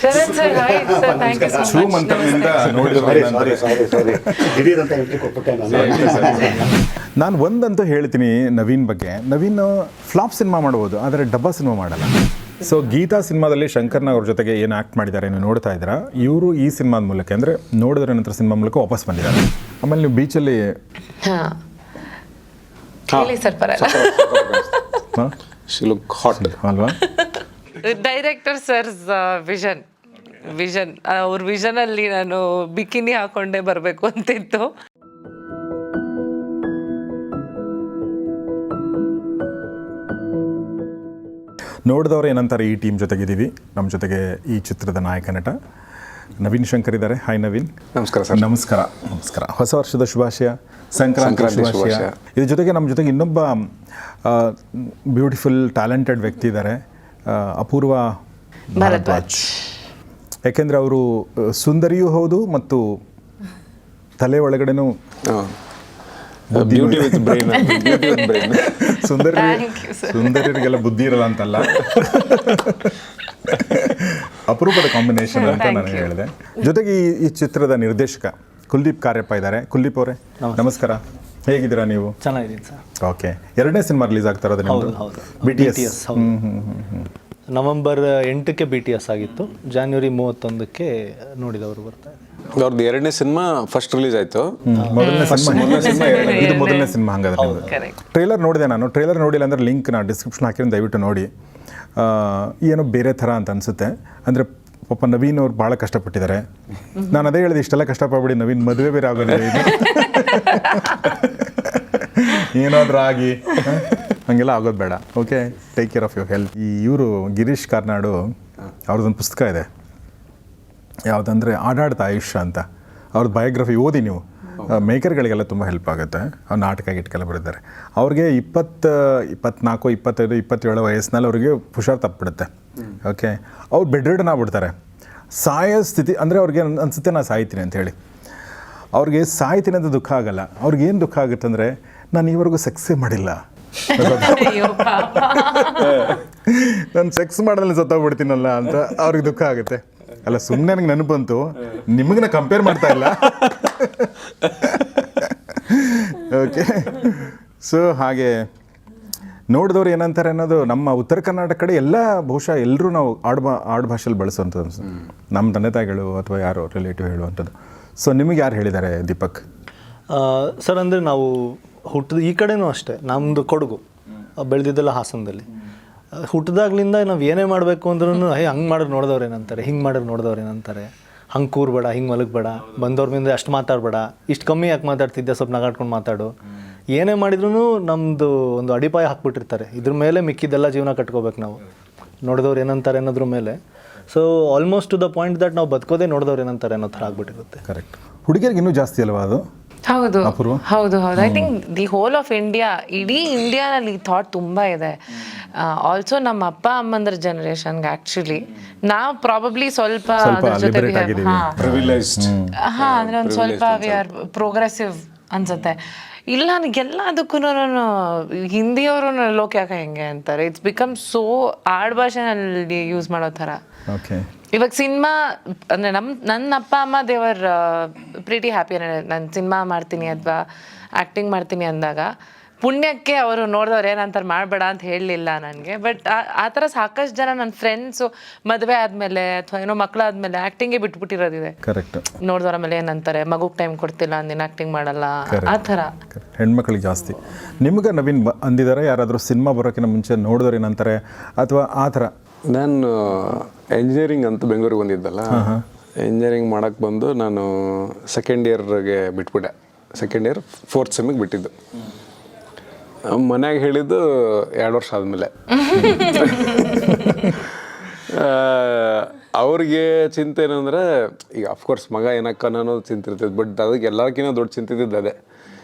Sharath sir hi sir, thank you so ಶೂ much. ಮಂತ್ರದಿಂದ ಸಾರಿ ದಿಢೀರ್ ಅಂತ ಎಂಟ್ರಿ ಕೊಟ್ಬಿಟ್ಟೆ ನಾನು. ನಾನು ಒಂದಂತೂ ಹೇಳ್ತೀನಿ ನವೀನ್ ಬಗ್ಗೆ. ನವೀನ್ ಫ್ಲಾಪ್ ಸಿನಿಮಾ ಮಾಡ್ಬೋದು, ಆದರೆ ಡಬ್ಬಾ ಸಿನಿಮಾ ಮಾಡಲ್ಲ. ಸೊ ಗೀತಾ ಸಿನಿಮಾದಲ್ಲಿ ಶಂಕರ್ನ ಅವ್ರ ಜೊತೆಗೆ ಏನು ಆ್ಯಕ್ಟ್ ಮಾಡಿದ್ದಾರೆ ನೀವು ನೋಡ್ತಾ ಇದ್ದೀರಾ. ಇವರು ಈ ಸಿನಿಮಾದ ಮೂಲಕ ಅಂದರೆ ನೋಡಿದ್ರೆ ನಂತರ ಸಿನಿಮಾ ಮೂಲಕ ವಾಪಸ್ ಬಂದಿದ್ದಾರೆ. ಆಮೇಲೆ ನೀವು ಬೀಚಲ್ಲಿ ಹೇಳಿ ಸರ್ ಪರಲ್ಲ. ಶಿ ಲುಕ್ ಹಾಟ್ ಅಲ್ವಾ? ಡೈರೆಕ್ಟರ್ ಸರ್ಸ್ ವಿಷನ್ ಅವ್ರ ವಿಷನಲ್ಲಿ ನಾನು ಬಿಕಿನಿ ಹಾಕೊಂಡೇ ಬರಬೇಕು ಅಂತಿತ್ತು. ನೋಡಿದವ್ರು ಏನಂತಾರೆ, ಈ ಟೀಮ್ ಜೊತೆಗಿದ್ದೀವಿ. ನಮ್ಮ ಜೊತೆಗೆ ಈ ಚಿತ್ರದ ನಾಯಕ ನಟ ನವೀನ್ ಶಂಕರ್ ಇದ್ದಾರೆ. ಹಾಯ್ ನವೀನ್. ನಮಸ್ಕಾರ ಸರ್. ನಮಸ್ಕಾರ. ಹೊಸ ವರ್ಷದ ಶುಭಾಶಯ, ಸಂಕ್ರಾಂತಿ ಶುಭಾಶಯ. ಇದ್ರ ಜೊತೆಗೆ ನಮ್ಮ ಜೊತೆಗೆ ಇನ್ನೊಬ್ಬ ಬ್ಯೂಟಿಫುಲ್ ಟ್ಯಾಲೆಂಟೆಡ್ ವ್ಯಕ್ತಿ ಇದ್ದಾರೆ, ಅಪೂರ್ವ ಭಾರದ್ವಾಜ್. ಯಾಕೆಂದರೆ ಅವರು ಸುಂದರಿಯೂ ಹೌದು ಮತ್ತು ತಲೆ ಒಳಗಡೆನೂ ಬ್ಯೂಟಿ ವಿತ್ ಬ್ರೈನ್. ಸುಂದರಿಯರಿಗೆಲ್ಲ ಬುದ್ಧಿ ಇರಲ್ಲ ಅಂತಲ್ಲ, ಅಪರೂಪದ ಕಾಂಬಿನೇಷನ್ ಅಂತ ನಾನು ಹೇಳಿದೆ. ಜೊತೆಗೆ ಈ ಚಿತ್ರದ ನಿರ್ದೇಶಕ ಕುಲ್ದೀಪ್ ಕಾರ್ಯಪ್ಪ ಇದ್ದಾರೆ. ಕುಲ್ದೀಪ್ ಅವರೇ ನಮಸ್ಕಾರ, ಹೇಗಿದ್ದೀರಾ ನೀವು? ಚೆನ್ನಾಗಿದ್ದೀನಿ ಸರ್. ಓಕೆ, ಎರಡನೇ ಸಿನಿಮಾ ರಿಲೀಸ್ ಆಗ್ತಾ ಇರೋದು ನಿಮ್ಮದು? BTS. ನವೆಂಬರ್ 8ಕ್ಕೆ BTS ಆಗಿತ್ತು, ಜಾನ್ವರಿ 31ಕ್ಕೆ ನೋಡಿದವರು ಬರ್ತಾರೆ. ಅವ್ರದ್ದು ಎರಡನೇ ಸಿನಿಮಾ ಫಸ್ಟ್ ರಿಲೀಸ್ ಆಯ್ತು. ಮೊದಲನೇ ಸಿನಿಮಾ ಇದು ಮೊದಲನೇ ಸಿನಿಮಾ. ಹಂಗಾದ್ರೆ ಟ್ರೇಲರ್ ನೋಡಿದೆ ನಾನು. ಟ್ರೇಲರ್ ನೋಡಿಲ್ಲ ಅಂದರೆ ಲಿಂಕ್ ನಾನು ಡಿಸ್ಕ್ರಿಪ್ಷನ್ ಹಾಕಿರೋ, ದಯವಿಟ್ಟು ನೋಡಿ. ಏನೋ ಬೇರೆ ಥರ ಅಂತ ಅನಿಸುತ್ತೆ. ಅಂದರೆ ಪಾಪ ನವೀನ್ ಅವ್ರು ಭಾಳ ಕಷ್ಟಪಟ್ಟಿದ್ದಾರೆ. ನಾನು ಅದೇ ಹೇಳಿದೆ, ಇಷ್ಟೆಲ್ಲ ಕಷ್ಟಪಡ್ಬಿಡಿ ನವೀನ್ ಮದುವೆ ಬೇರೆ ಆಗೋದಿಲ್ಲ, ಏನಾದರೂ ಆಗಿ ಹಂಗೆಲ್ಲ ಆಗೋದು ಬೇಡ. Okay, take care of your health. ಇವರು ಗಿರೀಶ್ ಕಾರ್ನಾಡು ಅವ್ರದ್ದೊಂದು ಪುಸ್ತಕ ಇದೆ, ಯಾವುದಂದರೆ ಆಡಾಡ್ತಾ ಆಯುಷ್ಯ ಅಂತ. ಅವ್ರದ್ದು ಬಯೋಗ್ರಫಿ ಓದಿ ನೀವು. ಮೇಕರ್ಗಳಿಗೆಲ್ಲ ತುಂಬ ಹೆಲ್ಪ್ ಆಗುತ್ತೆ. ಅವ್ರು ನಾಟಕ ಗಿಟ್ಕೆಲ್ಲ ಬರೆದಿದ್ದಾರೆ. ಅವ್ರಿಗೆ 24, 25, 27 ವಯಸ್ಸಿನಲ್ಲಿ ಅವ್ರಿಗೆ ಹುಷಾರು ತಪ್ಪಿಬಿಡುತ್ತೆ. ಓಕೆ, ಅವ್ರು ಬೆಡ್ ರಿಡನ್ ಆಗ್ಬಿಡ್ತಾರೆ. ಸಾಯೋ ಸ್ಥಿತಿ ಅಂದರೆ ಅವ್ರಿಗೆ ಅನಿಸುತ್ತೆ ನಾನು ಸಾಯ್ತೀನಿ ಅಂತ ಹೇಳಿ. ಅವ್ರಿಗೆ ಸಾಯ್ತೀನಿ ಅಂತ ದುಃಖ ಆಗಲ್ಲ. ಅವ್ರಿಗೇನು ದುಃಖ ಆಗುತ್ತೆ ಅಂದರೆ, ನಾನು ಈವರೆಗೂ ಸೆಕ್ಸೇ ಮಾಡಿಲ್ಲ, ನಾನು ಸೆಕ್ಸ್ ಮಾಡೋದ್ರಲ್ಲಿ ಸತ್ತೋಗ್ಬಿಡ್ತೀನಲ್ಲ ಅಂತ ಅವ್ರಿಗೆ ದುಃಖ ಆಗುತ್ತೆ. ಅಲ್ಲ, ಸುಮ್ಮನೆ ನನಗೆ ನೆನಪು ಬಂತು, ನಿಮಗೆ ನಾ ಕಂಪೇರ್ ಮಾಡ್ತಾ ಇಲ್ಲ. ಓಕೆ, ಸೊ ಹಾಗೆ ನೋಡಿದವ್ರು ಏನಂತಾರೆ ಅನ್ನೋದು, ನಮ್ಮ ಉತ್ತರ ಕರ್ನಾಟಕ ಕಡೆ ಎಲ್ಲ ಬಹುಶಃ ಎಲ್ಲರೂ ನಾವು ಆಡು ಭಾಷೆಯಲ್ಲಿ ಬಳಸುವಂಥದ್ದು ಅನ್ಸುತ್ತೆ. ನಮ್ಮ ತಂದೆ ತಾಯಿಗಳು ಅಥವಾ ಯಾರೋ ರಿಲೇಟಿವ್ ಹೇಳುವಂಥದ್ದು. ಸೊ ನಿಮಗೆ ಯಾರು ಹೇಳಿದ್ದಾರೆ ದೀಪಕ್? ಸರ್, ಅಂದರೆ ನಾವು ಹುಟ್ಟಿದ ಈ ಕಡೆನೂ ಅಷ್ಟೇ, ನಮ್ಮದು ಕೊಡಗು, ಬೆಳೆದಿದ್ದೆಲ್ಲ ಹಾಸನದಲ್ಲಿ. ಹುಟ್ಟಿದಾಗ್ಲಿಂದ ನಾವು ಏನೇ ಮಾಡಬೇಕು ಅಂದ್ರೂ ಹಂಗೆ ಮಾಡೋರು ನೋಡಿದವ್ರು ಏನಂತಾರೆ, ಹಿಂಗೆ ಮಾಡೋರು ನೋಡಿದವ್ರು ಏನಂತಾರೆ, ಹಂಗೆ ಕೂರ್ಬೇಡ, ಹಿಂಗೆ ಮಲಗಬೇಡ, ಬಂದವ್ರ ಮುಂದೆ ಅಷ್ಟು ಮಾತಾಡಬೇಡ, ಇಷ್ಟು ಕಮ್ಮಿ ಯಾಕೆ ಮಾತಾಡ್ತಿದ್ದೆ, ಸ್ವಲ್ಪ ನಗಾಡ್ಕೊಂಡು ಮಾತಾಡು. ಏನೇ ಮಾಡಿದ್ರೂ ನಮ್ಮದು ಒಂದು ಅಡಿಪಾಯ ಹಾಕ್ಬಿಟ್ಟಿರ್ತಾರೆ. ಇದ್ರ ಮೇಲೆ ಮಿಕ್ಕಿದ್ದೆಲ್ಲ ಜೀವನ ಕಟ್ಕೋಬೇಕು ನಾವು, ನೋಡಿದವ್ರು ಏನಂತಾರೆ ಅನ್ನೋದ್ರ ಮೇಲೆ. So almost to the point that ನಾವು ಬದುಕೋದೇ ನೋಡಿದವ್ರು ಏನಂತಾರೆ ಅನ್ನೋ ಥರ ಆಗ್ಬಿಟ್ಟಿರುತ್ತೆ. ಕರೆಕ್ಟ್. ಹುಡುಗಿಯರಿಗೆ ಇನ್ನೂ ಜಾಸ್ತಿ ಅಲ್ವಾ ಅದು? ಹೌದು ಹೌದು ಹೌದು. I think the whole of India, ಇಡೀ ಇಂಡಿಯಾನಲ್ಲಿ ಈ ಥಾಟ್ ತುಂಬ ಇದೆ. ಆಲ್ಸೋ ನಮ್ಮ ಅಪ್ಪ ಅಮ್ಮಂದ್ರ ಜನರೇಷನ್ಗೆ ಆ್ಯಕ್ಚುಲಿ ನಾವು ಪ್ರಾಬಬ್ಲಿ ಸ್ವಲ್ಪ ಅದ್ರ ಜೊತೆ ಅಂದರೆ ಒಂದು ಸ್ವಲ್ಪ ವಿ ಆರ್ ಪ್ರೋಗ್ರೆಸಿವ್ ಅನ್ಸುತ್ತೆ. ಇಲ್ಲ ಎಲ್ಲದಕ್ಕೂ ಹಿಂದಿಯವರು ಲೋಕ ಯಾಕೆ ಹೆಂಗೆ ಅಂತಾರೆ. ಇಟ್ಸ್ ಬಿಕಮ್ ಸೋ ಆಡ್ ಭಾಷೆನಲ್ಲಿ ಯೂಸ್ ಮಾಡೋ ಥರ. ಓಕೆ, ಇವಾಗ ಸಿನಿಮಾ ಅಂದರೆ ನನ್ನ ಅಪ್ಪ ಅಮ್ಮ ದೇವರ್ ಪ್ರಿಟಿ ಹ್ಯಾಪಿ. ನಾನು ಸಿನಿಮಾ ಮಾಡ್ತೀನಿ ಅಥವಾ ಆ್ಯಕ್ಟಿಂಗ್ ಮಾಡ್ತೀನಿ ಅಂದಾಗ ಪುಣ್ಯಕ್ಕೆ ಅವರು ನೋಡಿದವ್ರು ಏನಂತಾರೆ ಮಾಡಬೇಡ ಅಂತ ಹೇಳಲಿಲ್ಲ ನನಗೆ. ಬಟ್ ಆ ಥರ ಸಾಕಷ್ಟು ಜನ ನನ್ನ ಫ್ರೆಂಡ್ಸು ಮದುವೆ ಆದಮೇಲೆ ಅಥವಾ ಏನೋ ಮಕ್ಕಳಾದ್ಮೇಲೆ ಆ್ಯಕ್ಟಿಂಗೇ ಬಿಟ್ಬಿಟ್ಟಿರೋದಿದೆ. ಕರೆಕ್ಟ್. ನೋಡಿದವ್ರ ಮೇಲೆ ಏನಂತಾರೆ, ಮಗುಗೆ ಟೈಮ್ ಕೊಡ್ತಿಲ್ಲ, ನೀನು ಆ್ಯಕ್ಟಿಂಗ್ ಮಾಡಲ್ಲ, ಆ ಥರ ಹೆಣ್ಮಕ್ಳಿಗೆ ಜಾಸ್ತಿ. ನಿಮ್ಗೆ ನವೀನ್ ಅಂದಿದ್ದಾರೆ ಯಾರಾದರೂ ಸಿನಿಮಾ ಬರೋಕ್ಕಿಂತ ಮುಂಚೆ ನೋಡಿದವ್ರು ಏನಂತಾರೆ ಅಥವಾ ಆ ಥರ? ನಾನು ಎಂಜಿನಿಯರಿಂಗ್ ಅಂತ ಬೆಂಗಳೂರಿಗೆ ಬಂದಿದ್ದಲ್ಲ, ಇಂಜಿನಿಯರಿಂಗ್ ಮಾಡೋಕ್ಕೆ ಬಂದು ನಾನು ಸೆಕೆಂಡ್ ಇಯರ್ಗೆ ಬಿಟ್ಬಿಟ್ಟೆ. ಸೆಕೆಂಡ್ ಇಯರ್ 4th ಸೆಮ್ಮಿಗೆ ಬಿಟ್ಟಿದ್ದು. ಮನ್ಯಾಗ ಹೇಳಿದ್ದು 2 ವರ್ಷ ಆದಮೇಲೆ. ಅವ್ರಿಗೆ ಚಿಂತೆ ಏನಂದರೆ, ಈಗ ಅಫ್ಕೋರ್ಸ್ ಮಗ ಏನಕ್ಕನ ಅನ್ನೋದು ಚಿಂತೆ ಇರ್ತೈತೆ. ಬಟ್ ಅದಕ್ಕೆ ಎಲ್ಲರಿಗಿಂತ ದೊಡ್ಡ ಚಿಂತಿದ್ದು ಅದೇ.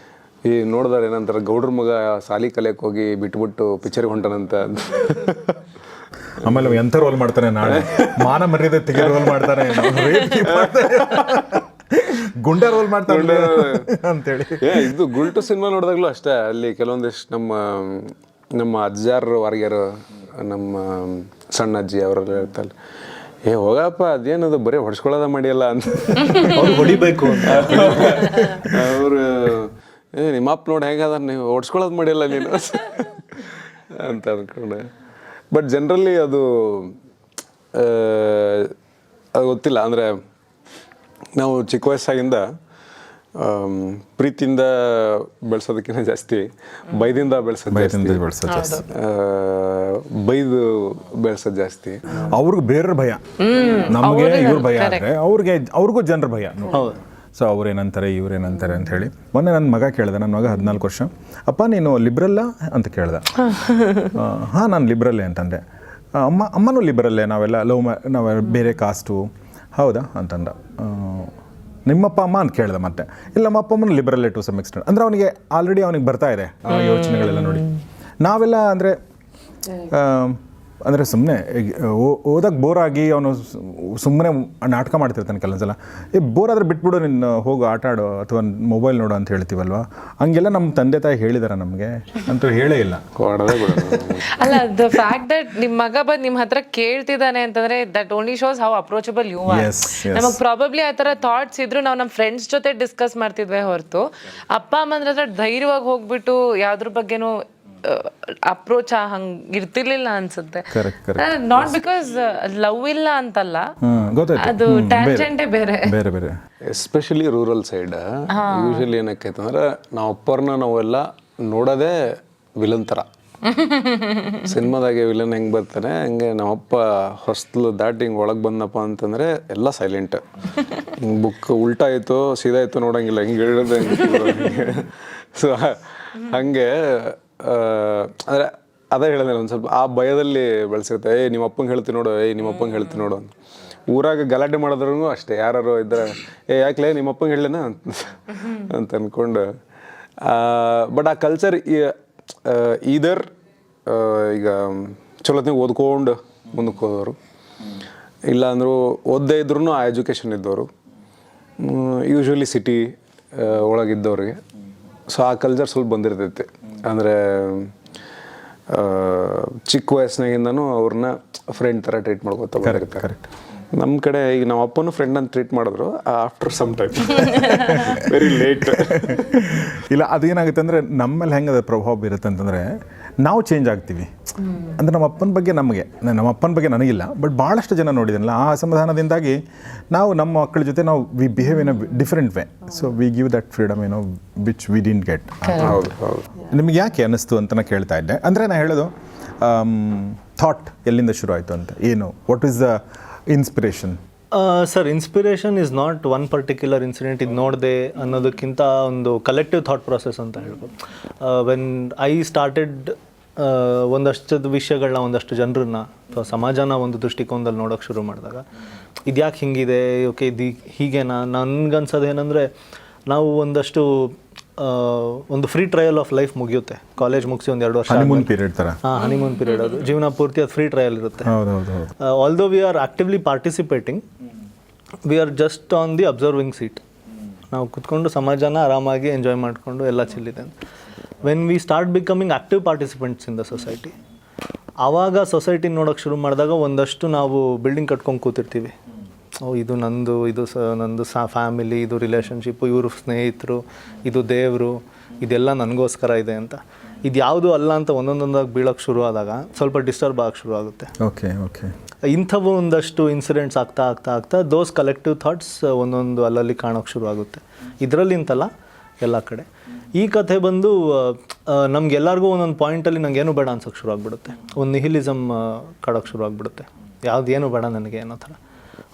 ಈ ನೋಡಿದಾರೆ ಏನಂತಾರೆ, ಗೌಡ್ರ ಮಗ ಸಾಲಿ ಕಲಿಯಕ್ಕೆ ಹೋಗಿ ಬಿಟ್ಬಿಟ್ಟು ಪಿಕ್ಚರ್ಗೆ ಹೊಂಟಾನಂತ. ಆಮೇಲೆ ಎಂಥ ರೋಲ್ ಮಾಡ್ತಾನೆ, ನಾಳೆ ಮಾನ ಮರ್ಯಾದೆ ತೆಗೆ ರೋಲ್ ಮಾಡ್ತಾನೆ, ಗುಂಡ ರೋಲ್ ಮಾಡ್ತಾನೆ ಅಂತೇಳಿ. ಇದು ಗುಲ್ಟು ಸಿನಿಮಾ ನೋಡಿದಾಗಲೂ ಅಷ್ಟೇ, ಅಲ್ಲಿ ಕೆಲವೊಂದಿಷ್ಟು ನಮ್ಮ ಅಜ್ಜಾರು ವಾರ್ಗ್ಯಾರು, ನಮ್ಮ ಸಣ್ಣ ಅಜ್ಜಿ ಅವರೆಲ್ಲ ಹೇಳ್ತಾರೆ, ಹೋಗಪ್ಪ ಅದೇನದು ಬರೀ ಹೊಡ್ಸ್ಕೊಳ್ಳೋದ ಮಾಡಿಯಲ್ಲ ಅಂತ ಅವ್ರು ಹೊಡಿಬೇಕು ಅಂತ. ಅವರು ನಿಮ್ಮ ಅಪ್ಪ ನೋಡಿ ಹೆಂಗದ ನೀವು ಹೊಡ್ಸ್ಕೊಳ್ಳೋದು ಮಾಡಿಯಲ್ಲ ನೀನು ಅಂತ ಅಂದ್ಕೊಂಡೆ. ಬಟ್ ಜನರಲಿ ಅದು ಗೊತ್ತಿಲ್ಲ, ಅಂದರೆ ನಾವು ಚಿಕ್ಕ ವಯಸ್ಸಾಗಿಂದ ಪ್ರೀತಿಯಿಂದ ಬೆಳೆಸೋದಕ್ಕಿಂತ ಜಾಸ್ತಿ ಬೈದಿಂದ ಬೆಳೆಸೋದು ಬೈದು ಬೆಳೆಸೋದು ಜಾಸ್ತಿ. ಅವ್ರಿಗೆ ಬೇರೆ ಭಯ, ನಮಗೆ ಇವ್ರ ಭಯ ಆದರೆ ಅವ್ರಿಗೂ ಜನರ ಭಯ. ಸೊ ಅವ್ರೇನಂತಾರೆ ಇವ್ರೇನಂತಾರೆ ಅಂತ ಹೇಳಿ. ಮೊನ್ನೆ ನನ್ನ ಮಗ ಕೇಳ್ದೆ, ನನ್ನ ಮಗ 14 ವರ್ಷ, ಅಪ್ಪ ನೀನು ಲಿಬ್ರಲ್ಲ ಅಂತ ಕೇಳ್ದೆ. ಹಾಂ ನಾನು ಲಿಬ್ರಲ್ಲೇ ಅಂತಂದೆ. ಅಮ್ಮನೂ ಲಿಬ್ರಲ್ಲೇ, ನಾವೆಲ್ಲ ನಾವು ಬೇರೆ ಕಾಸ್ಟು, ಹೌದಾ ಅಂತಂದ. ನಿಮ್ಮಪ್ಪ ಅಮ್ಮ ಅಂತ ಕೇಳ್ದೆ ಮತ್ತೆ. ಇಲ್ಲ ನಮ್ಮ ಅಪ್ಪ ಅಮ್ಮನ ಲಿಬರಲ್ಲೇ ಟು ಸಮ್ ಎಕ್ಸ್ಟೆಂಟ್. ಅಂದರೆ ಅವನಿಗೆ ಆಲ್ರೆಡಿ ಅವನಿಗೆ ಬರ್ತಾ ಇದೆ ಆ ಯೋಚನೆಗಳೆಲ್ಲ ನೋಡಿ. ನಾವೆಲ್ಲ ಅಂದರೆ ಸುಮ್ಮನೆ ಓದಕ್ಕೆ ಬೋರ್ ಆಗಿ ಅವನು ಸುಮ್ಮನೆ ನಾಟಕ ಮಾಡ್ತಿರ್ತಾನೆ ಕೆಲವೊಂದ್ಸಲ. ಬೋರ್ ಆದರೆ ಬಿಟ್ಬಿಡು, ನೀನು ಹೋಗು ಆಟ ಆಡೋ ಅಥವಾ ಮೊಬೈಲ್ ನೋಡು ಅಂತ ಹೇಳ್ತೀವಲ್ವ. ಹಂಗೆಲ್ಲ ನಮ್ಮ ತಂದೆ ತಾಯಿ ಹೇಳಿದಾರೆ ನಮಗೆ ಅಂತೂ ಹೇಳೇ ಇಲ್ಲ. ಅಲ್ಲ, ದ ಫ್ಯಾಕ್ಟ್ ದಟ್ ನಿಮ್ಮ ಮಗ ಬಂದು ನಿಮ್ಮ ಹತ್ರ ಕೇಳ್ತಿದ್ದಾನೆ ಅಂತಂದ್ರೆ that only shows how approachable you are. ನಮಗೆ ಪ್ರಾಬಬ್ಲಿ ಆ ಥರ ಥಾಟ್ಸ್ ಇದ್ರು ನಾವು ನಮ್ಮ ಫ್ರೆಂಡ್ಸ್ ಜೊತೆ ಡಿಸ್ಕಸ್ ಮಾಡ್ತಿದ್ವಿ ಹೊರತು ಅಪ್ಪ ಅಮ್ಮನ ಹತ್ರ ಧೈರ್ಯವಾಗಿ ಹೋಗ್ಬಿಟ್ಟು ಯಾವ್ದ್ರ ಬಗ್ಗೆನೂ ಅಪ್ರೋಚ್ ಹಂಗೆ ಇರ್ತಿರ್ಲಿಲ್ಲ ಅನ್ಸುತ್ತೆ. ನಾಟ್ ಬಿಕಾಸ್ ಲವ್ ಇಲ್ಲ ಅಂತಲ್ಲ, ಅದು ಟ್ಯಾಂಜೆಂಟೇ ಬೇರೆ ಬೇರೆ. ಎಸ್ಪೆಷಲಿ ರೂರಲ್ ಸೈಡ್ ಯೂಶಲಿ ಏನಕ್ಕೈತೆ ಅಂದ್ರೆ ನಾವು ಅಪ್ಪರ್ನ ನಾವೆಲ್ಲ ನೋಡೋದೇ ವಿಲನ್ ಥರ. ಸಿನಿಮಾದಾಗೆ ವಿಲನ್ ಹೆಂಗೆ ಬರ್ತಾನೆ ಹಂಗೆ ನಮ್ಮಪ್ಪ ಹೊಸ್ಲು ದಾಟಿ ಹಿಂಗೆ ಒಳಗೆ ಬಂದಪ್ಪ ಅಂತಂದರೆ ಎಲ್ಲ ಸೈಲೆಂಟ್. ಹಿಂಗೆ ಬುಕ್ ಉಲ್ಟಾ ಆಯಿತು ಸೀದಾ ಆಯಿತು ನೋಡೋಂಗಿಲ್ಲ, ಹಿಂಗೆ ಹೇಳಿದ್ರೆ ಹಿಂಗೆ. ಸೊ ಹಾಗೆ ಅಂದರೆ ಅದೇ ಹೇಳಿದ್ರೆ ಒಂದು ಸ್ವಲ್ಪ ಆ ಭಯದಲ್ಲಿ ಬೆಳೆಸಿರುತ್ತೆ. ನಿಮ್ಮ ಅಪ್ಪಂಗೆ ಹೇಳ್ತೀನಿ ನೋಡು, ನಿಮ್ಮ ಅಪ್ಪಂಗೆ ಹೇಳ್ತೀನಿ ನೋಡು ಅಂತ. ಊರಾಗ ಗಲಾಟೆ ಮಾಡಿದ್ರೂ ಅಷ್ಟೇ, ಯಾರು ಇದ್ರೆ ಯಾಕಲೇ ನಿಮ್ಮ ಅಪ್ಪಂಗೆ ಹೇಳೇನ ಅಂತ ಅಂದ್ಕೊಂಡು. ಬಟ್ ಆ ಕಲ್ಚರ್ ಈದರ್ ಈಗ ಚಲೋತ್ನಾಗ ಓದ್ಕೊಂಡು ಮುಂದಕ್ಕೆ ಹೋದವರು, ಇಲ್ಲ ಅಂದರೂ ಓದದೇ ಇದ್ರೂ ಆ ಎಜುಕೇಷನ್ ಇದ್ದವರು, ಯೂಶ್ವಲಿ ಸಿಟಿ ಒಳಗಿದ್ದವ್ರಿಗೆ. ಸೊ ಆ ಕಲ್ಚರ್ ಸ್ವಲ್ಪ ಬಂದಿರ್ತೈತೆ. ಅಂದರೆ ಚಿಕ್ಕ ವಯಸ್ಸಿನಾಗಿಂದನೂ ಅವ್ರನ್ನ ಫ್ರೆಂಡ್ ಥರ ಟ್ರೀಟ್ ಮಾಡ್ಕೋತಾ ಬಂದಿರ್ತಾರೆ. ಕರೆಕ್ಟ್. ನಮ್ಮ ಕಡೆ ಈಗ ನಮ್ಮ ಅಪ್ಪನೂ ಫ್ರೆಂಡ್ ಅಂತ ಟ್ರೀಟ್ ಮಾಡಿದ್ರು after some time, very late. ಇಲ್ಲ, ಅದೇನಾಗುತ್ತೆ ಅಂದರೆ ನಮ್ಮಲ್ಲಿ ಹೆಂಗದ ಪ್ರಭಾವ ಬೀರುತ್ತೆ ಅಂತಂದರೆ ನಾವು ಚೇಂಜ್ ಆಗ್ತೀವಿ. ಅಂದರೆ ನಮ್ಮ ಅಪ್ಪನ ಬಗ್ಗೆ ನನಗಿಲ್ಲ, ಬಟ್ ಭಾಳಷ್ಟು ಜನ ನೋಡಿದನಲ್ಲ, ಆ ಅಸಮಾಧಾನದಿಂದಾಗಿ ನಾವು ನಮ್ಮ ಮಕ್ಕಳ ಜೊತೆ we behave in a different way. So we give that freedom which we didn't get. ನಿಮ್ಗೆ ಯಾಕೆ ಅನ್ನಿಸ್ತು ಅಂತ ನಾನು ಕೇಳ್ತಾ ಇದ್ದೆ. ಅಂದರೆ ನಾನು ಹೇಳೋದು ಥಾಟ್ ಎಲ್ಲಿಂದ ಶುರು ಆಯಿತು ಅಂತ, ಏನು, what is the inspiration? Sir, inspiration is not one particular incident ಇದು ನೋಡಿದೆ ಅನ್ನೋದಕ್ಕಿಂತ ಒಂದು ಕಲೆಕ್ಟಿವ್ ಥಾಟ್ ಪ್ರೊಸೆಸ್ ಅಂತ ಹೇಳ್ಬೋದು. ವೆನ್ ಐ ಸ್ಟಾರ್ಟೆಡ್ ಒಂದಷ್ಟು ವಿಷಯಗಳನ್ನ, ಒಂದಷ್ಟು ಜನರನ್ನ ಅಥವಾ ಸಮಾಜನ ಒಂದು ದೃಷ್ಟಿಕೋನದಲ್ಲಿ ನೋಡೋಕ್ಕೆ ಶುರು ಮಾಡಿದಾಗ ಇದ್ಯಾಕೆ ಹಿಂಗಿದೆ, ಓಕೆ ಇದು ಹೀಗೇನಾ, ನನಗನ್ಸೋದು ಏನಂದರೆ ನಾವು ಒಂದಷ್ಟು ಒಂದು ಫ್ರೀ ಟ್ರಯಲ್ ಆಫ್ ಲೈಫ್ ಮುಗಿಯುತ್ತೆ. ಕಾಲೇಜ್ ಮುಗಿಸಿ ಒಂದು 2 ವರ್ಷ ಹನಿಮೂನ್ ಪೀರಿಯಡ್ ಥರ. ಹನಿಮೂನ್ ಪೀರಿಯಡ್, ಅದು ಜೀವನ ಪೂರ್ತಿ ಅದು ಫ್ರೀ ಟ್ರಯಲ್ ಇರುತ್ತೆ. Although we are actively participating, we are just on the observing seat. ನಾವು ಕುತ್ಕೊಂಡು ಸಮಾಜನ ಆರಾಮಾಗಿ ಎಂಜಾಯ್ ಮಾಡಿಕೊಂಡು ಎಲ್ಲ ಚಿಲ್ಲಿದೆ. When we start becoming active participants in the society, ಆವಾಗ ಸೊಸೈಟಿ ನೋಡೋಕ್ಕೆ ಶುರು ಮಾಡಿದಾಗ ಒಂದಷ್ಟು ನಾವು ಬಿಲ್ಡಿಂಗ್ ಕಟ್ಕೊಂಡು ಕೂತಿರ್ತೀವಿ. ಇದು ನಂದು, ಇದು ನಂದು ಫ್ಯಾಮಿಲಿ, ಇದು ರಿಲೇಷನ್ಶಿಪ್ಪು, ಇವರು ಸ್ನೇಹಿತರು, ಇದು ದೇವರು, ಇದೆಲ್ಲ ನನಗೋಸ್ಕರ ಇದೆ ಅಂತ. ಇದು ಯಾವುದು ಅಲ್ಲ ಅಂತ ಒಂದೊಂದೊಂದಾಗಿ ಬೀಳೋಕ್ಕೆ ಶುರು ಆದಾಗ ಸ್ವಲ್ಪ ಡಿಸ್ಟರ್ಬ್ ಆಗಕ್ಕೆ ಶುರು ಆಗುತ್ತೆ. ಓಕೆ. ಇಂಥವು ಒಂದಷ್ಟು ಇನ್ಸಿಡೆಂಟ್ಸ್ ಆಗ್ತಾ ದೋಸ್ ಕಲೆಕ್ಟಿವ್ ಥಾಟ್ಸ್ ಒಂದೊಂದು ಅಲ್ಲಲ್ಲಿ ಕಾಣೋಕ್ಕೆ ಶುರು ಆಗುತ್ತೆ. ಇದರಲ್ಲಿ ಅಂತಲ್ಲ, ಎಲ್ಲ ಕಡೆ. ಈ ಕಥೆ ಬಂದು ನಮಗೆಲ್ಲರಿಗೂ ಒಂದೊಂದು ಪಾಯಿಂಟಲ್ಲಿ ನನಗೇನು ಬೇಡ ಅನ್ಸೋಕ್ಕೆ ಶುರು ಆಗಿಬಿಡುತ್ತೆ. ಒಂದು ನಿಹಿಲಿಸಮ್ ಕಾಡೋಕ್ಕೆ ಶುರು ಆಗಿಬಿಡುತ್ತೆ. ಯಾವುದೇನು ಬೇಡ ನನಗೆ ಅನ್ನೋ ಥರ.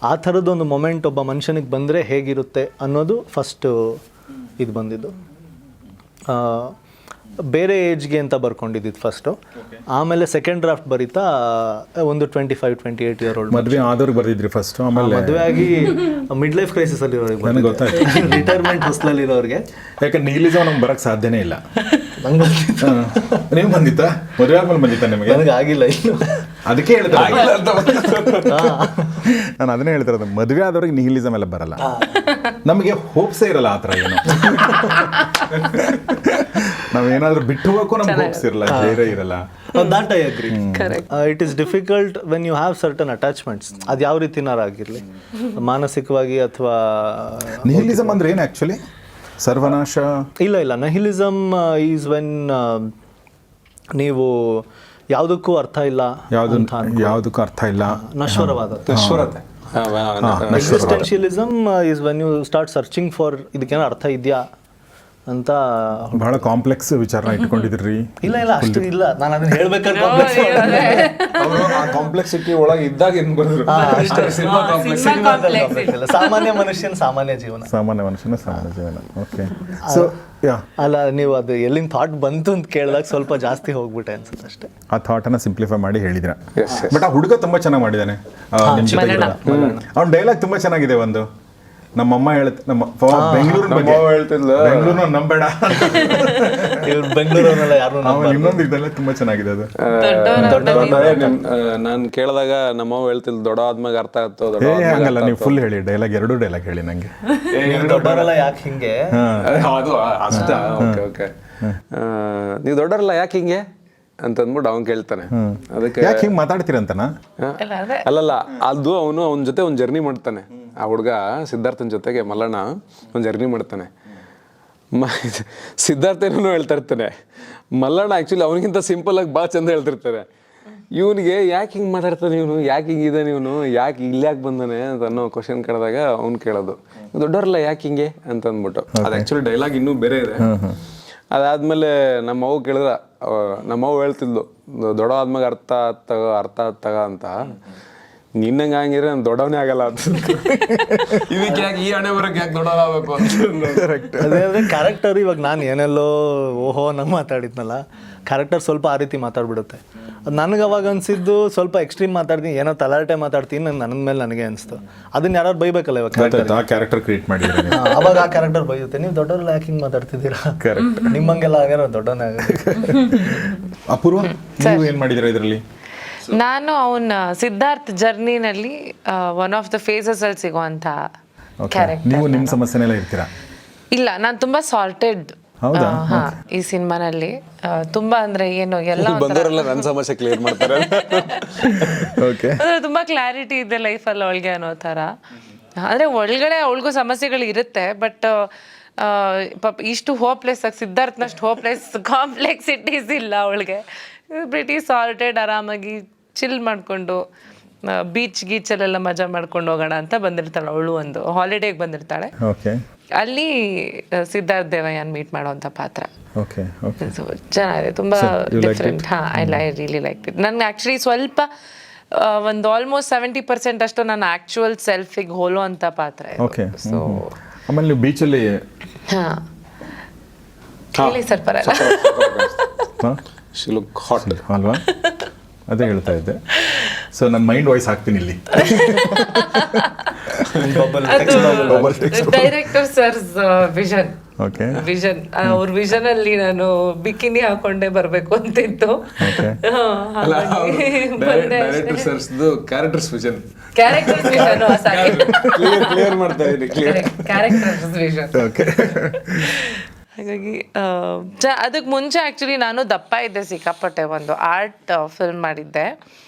ಆ ಥರದ್ದೊಂದು ಮೊಮೆಂಟ್ ಒಬ್ಬ ಮನುಷ್ಯನಿಗೆ ಬಂದರೆ ಹೇಗಿರುತ್ತೆ ಅನ್ನೋದು ಫಸ್ಟು ಇದು ಬಂದಿದ್ದು. ಬೇರೆ ಏಜ್ಗೆ ಅಂತ ಬರ್ಕೊಂಡಿದ್ದು ಫಸ್ಟು. ಆಮೇಲೆ ಸೆಕೆಂಡ್ ಡ್ರಾಫ್ಟ್ ಬರೀತಾ ಒಂದು 25-28 ಇಯರ್ ಓಲ್ಡ್ ಮದುವೆ ಆದವ್ರಿಗೆ ಬರೆದಿದ್ರಿ ಫಸ್ಟ್, ಆಮೇಲೆ ಮದುವೆ ಆಗಿ ಮಿಡ್ ಲೈಫ್ ಕ್ರೈಸಿಸ್ ಅಲ್ಲಿ ಇರೋರಿಗೆ, ಗೊತ್ತಾಯ್ತು, ರಿಟೈರ್ಮೆಂಟ್ ಹೊಸ್ಲಲ್ಲಿ ಇರೋರಿಗೆ. ಯಾಕಂದ್ರೆ ನಿಹಿಲಿಸಮ್ ನಮ್ಗೆ ಬರೋಕ್ಕೆ ಸಾಧ್ಯನೇ ಇಲ್ಲ. ನೀವು ಬಂದಿತ್ತಾ? ಮದುವೆ ಆದ್ಮೇಲೆ ಬಂದಿತ್ತಾ ನಿಮಗೆ? ನನಗೆ ಆಗಿಲ್ಲ ಇನ್ನು, ಅದಕ್ಕೆ ಹೇಳ್ತಾರೆ. ನಾನು ಅದನ್ನೇ ಹೇಳ್ತಿರೋದು, ಮದುವೆ ಆದವ್ರಿಗೆ ನಿಹಿಲಿಸಮ್ ಎಲ್ಲ ಬರಲ್ಲ, ನಮಗೆ ಹೋಪ್ಸೇ ಇರಲ್ಲ ಆ ಥರ ಏನು. ನಾವೇನಾದ್ರೂ ಬಿಟ್ಟು ಹೋಗಕ್ಕೂ ನಮ್ಗೆ ಹೋಪ್ಸ್ ಇರಲ್ಲ, ಧೈರ್ಯ ಇರಲ್ಲ. That I agree. It is difficult when you have certain attachments. ಅದು ಯಾವ ರೀತಿನಾರು ಆಗಿರಲಿ, ಮಾನಸಿಕವಾಗಿ ಅಥವಾ ನಿಹಿಲಿಸಮ್ ಅಂದ್ರೆ ಏನು ಆ್ಯಕ್ಚುಲಿ? ಸರ್ವನಾಶ? ಇಲ್ಲ ನಹಿಲಿಸಮ್ ಈಸ್ ವೆನ್ ನೀವು ಯಾವುದಕ್ಕೂ ಅರ್ಥ ಇಲ್ಲ, ಯಾವುದಕ್ಕೂ ಅರ್ಥ ಇಲ್ಲ, ನಶ್ವರವಾದ. ನಶ್ವರತೆ. Existentialism is when you start searching for ಇದಕ್ಕೇನೋ ಅರ್ಥ ಇದೆಯಾ ಅಂತ. ಬಹಳ ಕಾಂಪ್ಲೆಕ್ಸ್ ವಿಚಾರನ ಇಟ್ಕೊಂಡಿದ್ರಿ. ಇಲ್ಲ ಅಷ್ಟು ಇಲ್ಲ, ನಾನು ಅದನ್ನ ಹೇಳ್ಬೇಕಾದ್ರೆ ಅವರು ಆ ಕಾಂಪ್ಲೆಕ್ಸಿಟಿ ಒಳಗೆ ಇದ್ದಾಗ ಏನು ಬರೋದು, ಸಾಮಾನ್ಯ ಮನುಷ್ಯನ ಸಾಮಾನ್ಯ ಜೀವನ. ಓಕೆ. ಸೊ ಅಲ್ಲ, ನೀವು ಅದು ಎಲ್ಲಿಂದ ಥಾಟ್ ಬಂತು ಅಂತ ಕೇಳಿದಾಗ ಸ್ವಲ್ಪ ಜಾಸ್ತಿ ಹೋಗ್ಬಿಟ್ಟೆ ಅನ್ಸುತ್ತೆ ಅಷ್ಟೇ. ಆ ಥಾಟನ್ನ ಸಿಂಪ್ಲಿಫೈ ಮಾಡಿ ಹೇಳಿದ್ರ. ಬಟ್ ಆ ಹುಡುಗ ತುಂಬಾ ಚೆನ್ನಾಗಿ ಮಾಡಿದ್ದಾನೆ. ಅವ್ನ ಡೈಲಾಗ್ ತುಂಬಾ ಚೆನ್ನಾಗಿದೆ. ಒಂದು ನಮ್ಮಮ್ಮ ನಮ್ಮ ಬೆಂಗಳೂರು ನಂಬೇಡ, ಬೆಂಗಳೂರನ್ನೆಲ್ಲ ಯಾರು ಇನ್ನೊಂದು ಇದೆಲ್ಲ ತುಂಬಾ ಚೆನ್ನಾಗಿದೆ ಅದು. ನಾನು ಕೇಳಿದಾಗ ನಮ್ಮವ್ ಹೇಳ್ತಿಲ್ಲ, ದೊಡ್ಡ ಆದ್ಮೇಲೆ ಅರ್ಥ ಆಗ್ತೋ. ಹಂಗಲ್ಲ, ನೀವು ಫುಲ್ ಹೇಳಿ ಡೈಲಾಗ್, 2 ಡೈಲಾಗ್ ಹೇಳಿ ನಂಗೆ. ದೊಡ್ಡವರಲ್ಲ ಯಾಕೆ ಹಿಂಗೆ, ಅದು ಅಷ್ಟ. ಓಕೆ. ನೀವು ದೊಡ್ಡವರಲ್ಲ ಯಾಕೆ ಹಿಂಗೆ ಅಂತ ಅಂದ್ಬಿಟ್ಟು ಅವ್ನು ಕೇಳ್ತಾನೆ. ಅದಕ್ಕೆ ಯಾಕೆ ಹಿಂಗೆ ಮಾತಾಡ್ತೀರಂತನ? ಅಲ್ಲಲ್ಲ, ಅದು ಅವನ ಜೊತೆ ಒಂದು ಜರ್ನಿ ಮಾಡ್ತಾನೆ. ಆ ಹುಡುಗ ಸಿದ್ಧಾರ್ಥನ ಜೊತೆಗೆ ಮಲ್ಲಣ್ಣ ಒಂದು ಜರ್ನಿ ಮಾಡ್ತಾನೆ. ಸಿದ್ಧಾರ್ಥ ಏನೋ ಹೇಳ್ತಾ ಇರ್ತಾನೆ, ಮಲ್ಲಣ್ಣ ಆ್ಯಕ್ಚುಲಿ ಅವನಿಗಿಂತ ಸಿಂಪಲ್ ಆಗಿ ಭಾಳ ಚಂದ ಹೇಳ್ತಿರ್ತಾರೆ. ಇವನಿಗೆ ಯಾಕೆ ಹಿಂಗೆ ಮಾತಾಡ್ತಾನೆ, ಇವನು ಯಾಕೆ ಹಿಂಗಿದ್ದಾನೆ, ಇವನು ಯಾಕೆ ಇಲ್ಲಿ ಯಾಕೆ ಬಂದಾನೆ ಅಂತ ಅನ್ನೋ ಕ್ವಶನ್ ಕೇಳಿದಾಗ ಅವ್ನು ಕೇಳೋದು, ದೊಡ್ಡವರಲ್ಲ ಯಾಕೆ ಹಿಂಗೆ ಅಂತ ಅಂದ್ಬಿಟ್ಟು. ಅದು ಆ್ಯಕ್ಚುಲಿ ಡೈಲಾಗ್ ಇನ್ನೂ ಬೇರೆ ಇದೆ. ಅದಾದ್ಮೇಲೆ ನಮ್ಮವ್ವ ಕೇಳಿದ್ರ, ನಮ್ಮವ್ವ ಹೇಳ್ತಿದ್ಲು, ದೊಡ್ಡ ಆದ್ಮೇಲೆ ಅರ್ಥ ತಗ ಅಂತ. ನಿನ್ನಂಗೆ ಹಂಗಿದ್ರೆ ನಾನು ದೊಡ್ಡವನೇ ಆಗಲ್ಲ ಅಂತ. ಇದಕ್ಕೆ ಯಾಕೆ ಈ ಹಣೆ ಬರೋಕ್ಕೆ ಯಾಕೆ ದೊಡ್ಡವರಾಗಬೇಕು ಅಂತ. ಅದೇ ಕ್ಯಾರೆಕ್ಟರ್ ಇವಾಗ ನಾನು ಏನೆಲ್ಲೋ ಓಹೋ ನಂಗೆ ಮಾತಾಡಿದ್ನಲ್ಲ, ಕ್ಯಾರೆಕ್ಟರ್ ಸ್ವಲ್ಪ ಆ ರೀತಿ ಮಾತಾಡ್ಬಿಡುತ್ತೆ. ಅದು ನನಗೆ ಅವಾಗ ಅನಿಸಿದ್ದು ಸ್ವಲ್ಪ ಎಕ್ಸ್ಟ್ರೀಮ್ ಮಾತಾಡ್ತೀನಿ, ಏನೋ ತಲಾಟೆ ಮಾತಾಡ್ತೀನಿ, ನನ್ನ ಮೇಲೆ ನನಗೆ ಅನಿಸ್ತು. ಅದನ್ನ ಯಾರು ಬೈಬೇಕಲ್ಲ ಇವಾಗ ಕ್ಯಾರೆಕ್ಟರ್ ಕ್ರಿಯೇಟ್ ಮಾಡಿದ್ರೆ. ಅವಾಗ ಆ ಕ್ಯಾರೆಕ್ಟರ್ ಬೈಯುತ್ತೆ, ನೀವು ದೊಡ್ಡವ್ರಲ್ಲ ಯಾಕೆ ಹಿಂಗೆ ಮಾತಾಡ್ತಿದ್ದೀರಾ, ನಿಮ್ಮಂಗೆಲ್ಲ ಆಗ್ಯಾರ ದೊಡ್ಡವನೇ ಆಗ. ಅಪೂರ್ವ, ನೀವು ಏನು ಮಾಡಿದ್ದೀರಾ ಇದರಲ್ಲಿ? ನಾನು ಅವನ ಸಿದ್ಧಾರ್ಥ್ ಜರ್ನಿನಲ್ಲಿ ಒನ್ ಆಫ್ ದ ಫೇಸಸ್ ಅಲ್ಲಿ ಸಿಗುವಂತ ಕ್ಯಾರೆಕ್ಟರ್. ನೀವು ನಿಮ್ಮ ಸಮಸ್ಯೆನೆಲ್ಲ ಇರ್ತೀರಾ? ಇಲ್ಲ, ನಾನು ತುಂಬಾ ಸಾರ್ಟೆಡ್ ಈ ಸಿನಿಮಾನಲ್ಲಿ. ತುಂಬಾ ಅಂದ್ರೆ ಏನು ಎಲ್ಲ ಬಂದವರೆಲ್ಲ ನನ್ನ ಸಮಸ್ಯೆ ಕ್ಲಿಯರ್ ಮಾಡ್ತಾರೆ. ತುಂಬಾ ಕ್ಲಾರಿಟಿ ಇದೆ ಲೈಫಲ್ಲಿ ಅವಳಿಗೆ ಅನ್ನೋ ಥರ. ಅಂದ್ರೆ ಒಳಗಡೆ ಅವಳಿಗೂ ಸಮಸ್ಯೆಗಳು ಇರುತ್ತೆ, ಬಟ್ ಇಷ್ಟು ಹೋಪ್ಲೆಸ್ ಆಗಿ ಸಿದ್ಧಾರ್ಥನಷ್ಟು ಹೋಪ್ಲೆಸ್ ಕಾಂಪ್ಲೆಕ್ಸಿಟೀಸ್ ಇಲ್ಲ ಅವಳಿಗೆ. ಪ್ರಿಟಿ ಸಾರ್ಟೆಡ್, ಆರಾಮಾಗಿ ಚಿಲ್ ಮಾಡಿಕೊಂಡು ಬೀಚ್ ಗೀಚಲ್ಲೆಲ್ಲ ಮಜಾ ಮಾಡ್ಕೊಂಡು ಹೋಗೋಣ ಅಂತ ಬಂದಿರ್ತಾಳೆ ಅವಳು. ಒಂದು ಹಾಲಿಡೇಗೆ ಬಂದಿರ್ತಾಳೆ. ಅಲ್ಲಿ ಸಿದ್ಧಾರ್ಥ್ ದೇವಯ್ಯನ್ ಮೀಟ್ ಮಾಡೋವಂಥ ಪಾತ್ರ. ಸೊ ಚೆನ್ನಾಗಿದೆ, ತುಂಬ different. I really like it. ನನಗೆ ಆ್ಯಕ್ಚುಲಿ ಸ್ವಲ್ಪ ಒಂದು ಆಲ್ಮೋಸ್ಟ್ 70% ಅಷ್ಟು ನನ್ನ ಆ್ಯಕ್ಚುಯಲ್ ಸೆಲ್ಫಿಗೆ ಹೋಲುವಂಥ ಪಾತ್ರ. ಸೊ ಆಮೇಲೆ ನೀವು ಬೀಚಲ್ಲಿ ಹೇಳಿ ಸರ್, ಪರಲ್ಲ ಅಲ್ವಾ? ಅದೇ ಹೇಳ್ತಾ ಇದ್ದೆ. ಸೊ ನನ್ನ ಮೈಂಡ್ ವಾಯ್ಸ್ ಹಾಕ್ತೀನಿ ಇಲ್ಲಿ. Director sir's vision. ಅವ್ರ ವಿಷನ್ ಅಲ್ಲಿ ನಾನು ಬಿಕಿನಿ ಹಾಕೊಂಡೇ ಬರ್ಬೇಕು ಅಂತಿತ್ತು. ಕ್ಯಾರೆಕ್ಟರ್ಸ್ ವಿಷನ್ ಹಾಗಾಗಿ ಅದಕ್ಕೆ ಮುಂಚೆ ಆ್ಯಕ್ಚುಲಿ ನಾನು ದಪ್ಪ ಇದ್ದೆ ಸಿಕ್ಕಾಪಟ್ಟೆ. ಒಂದು ಆರ್ಟ್ ಫಿಲ್ಮ್ ಮಾಡಿದ್ದೆ,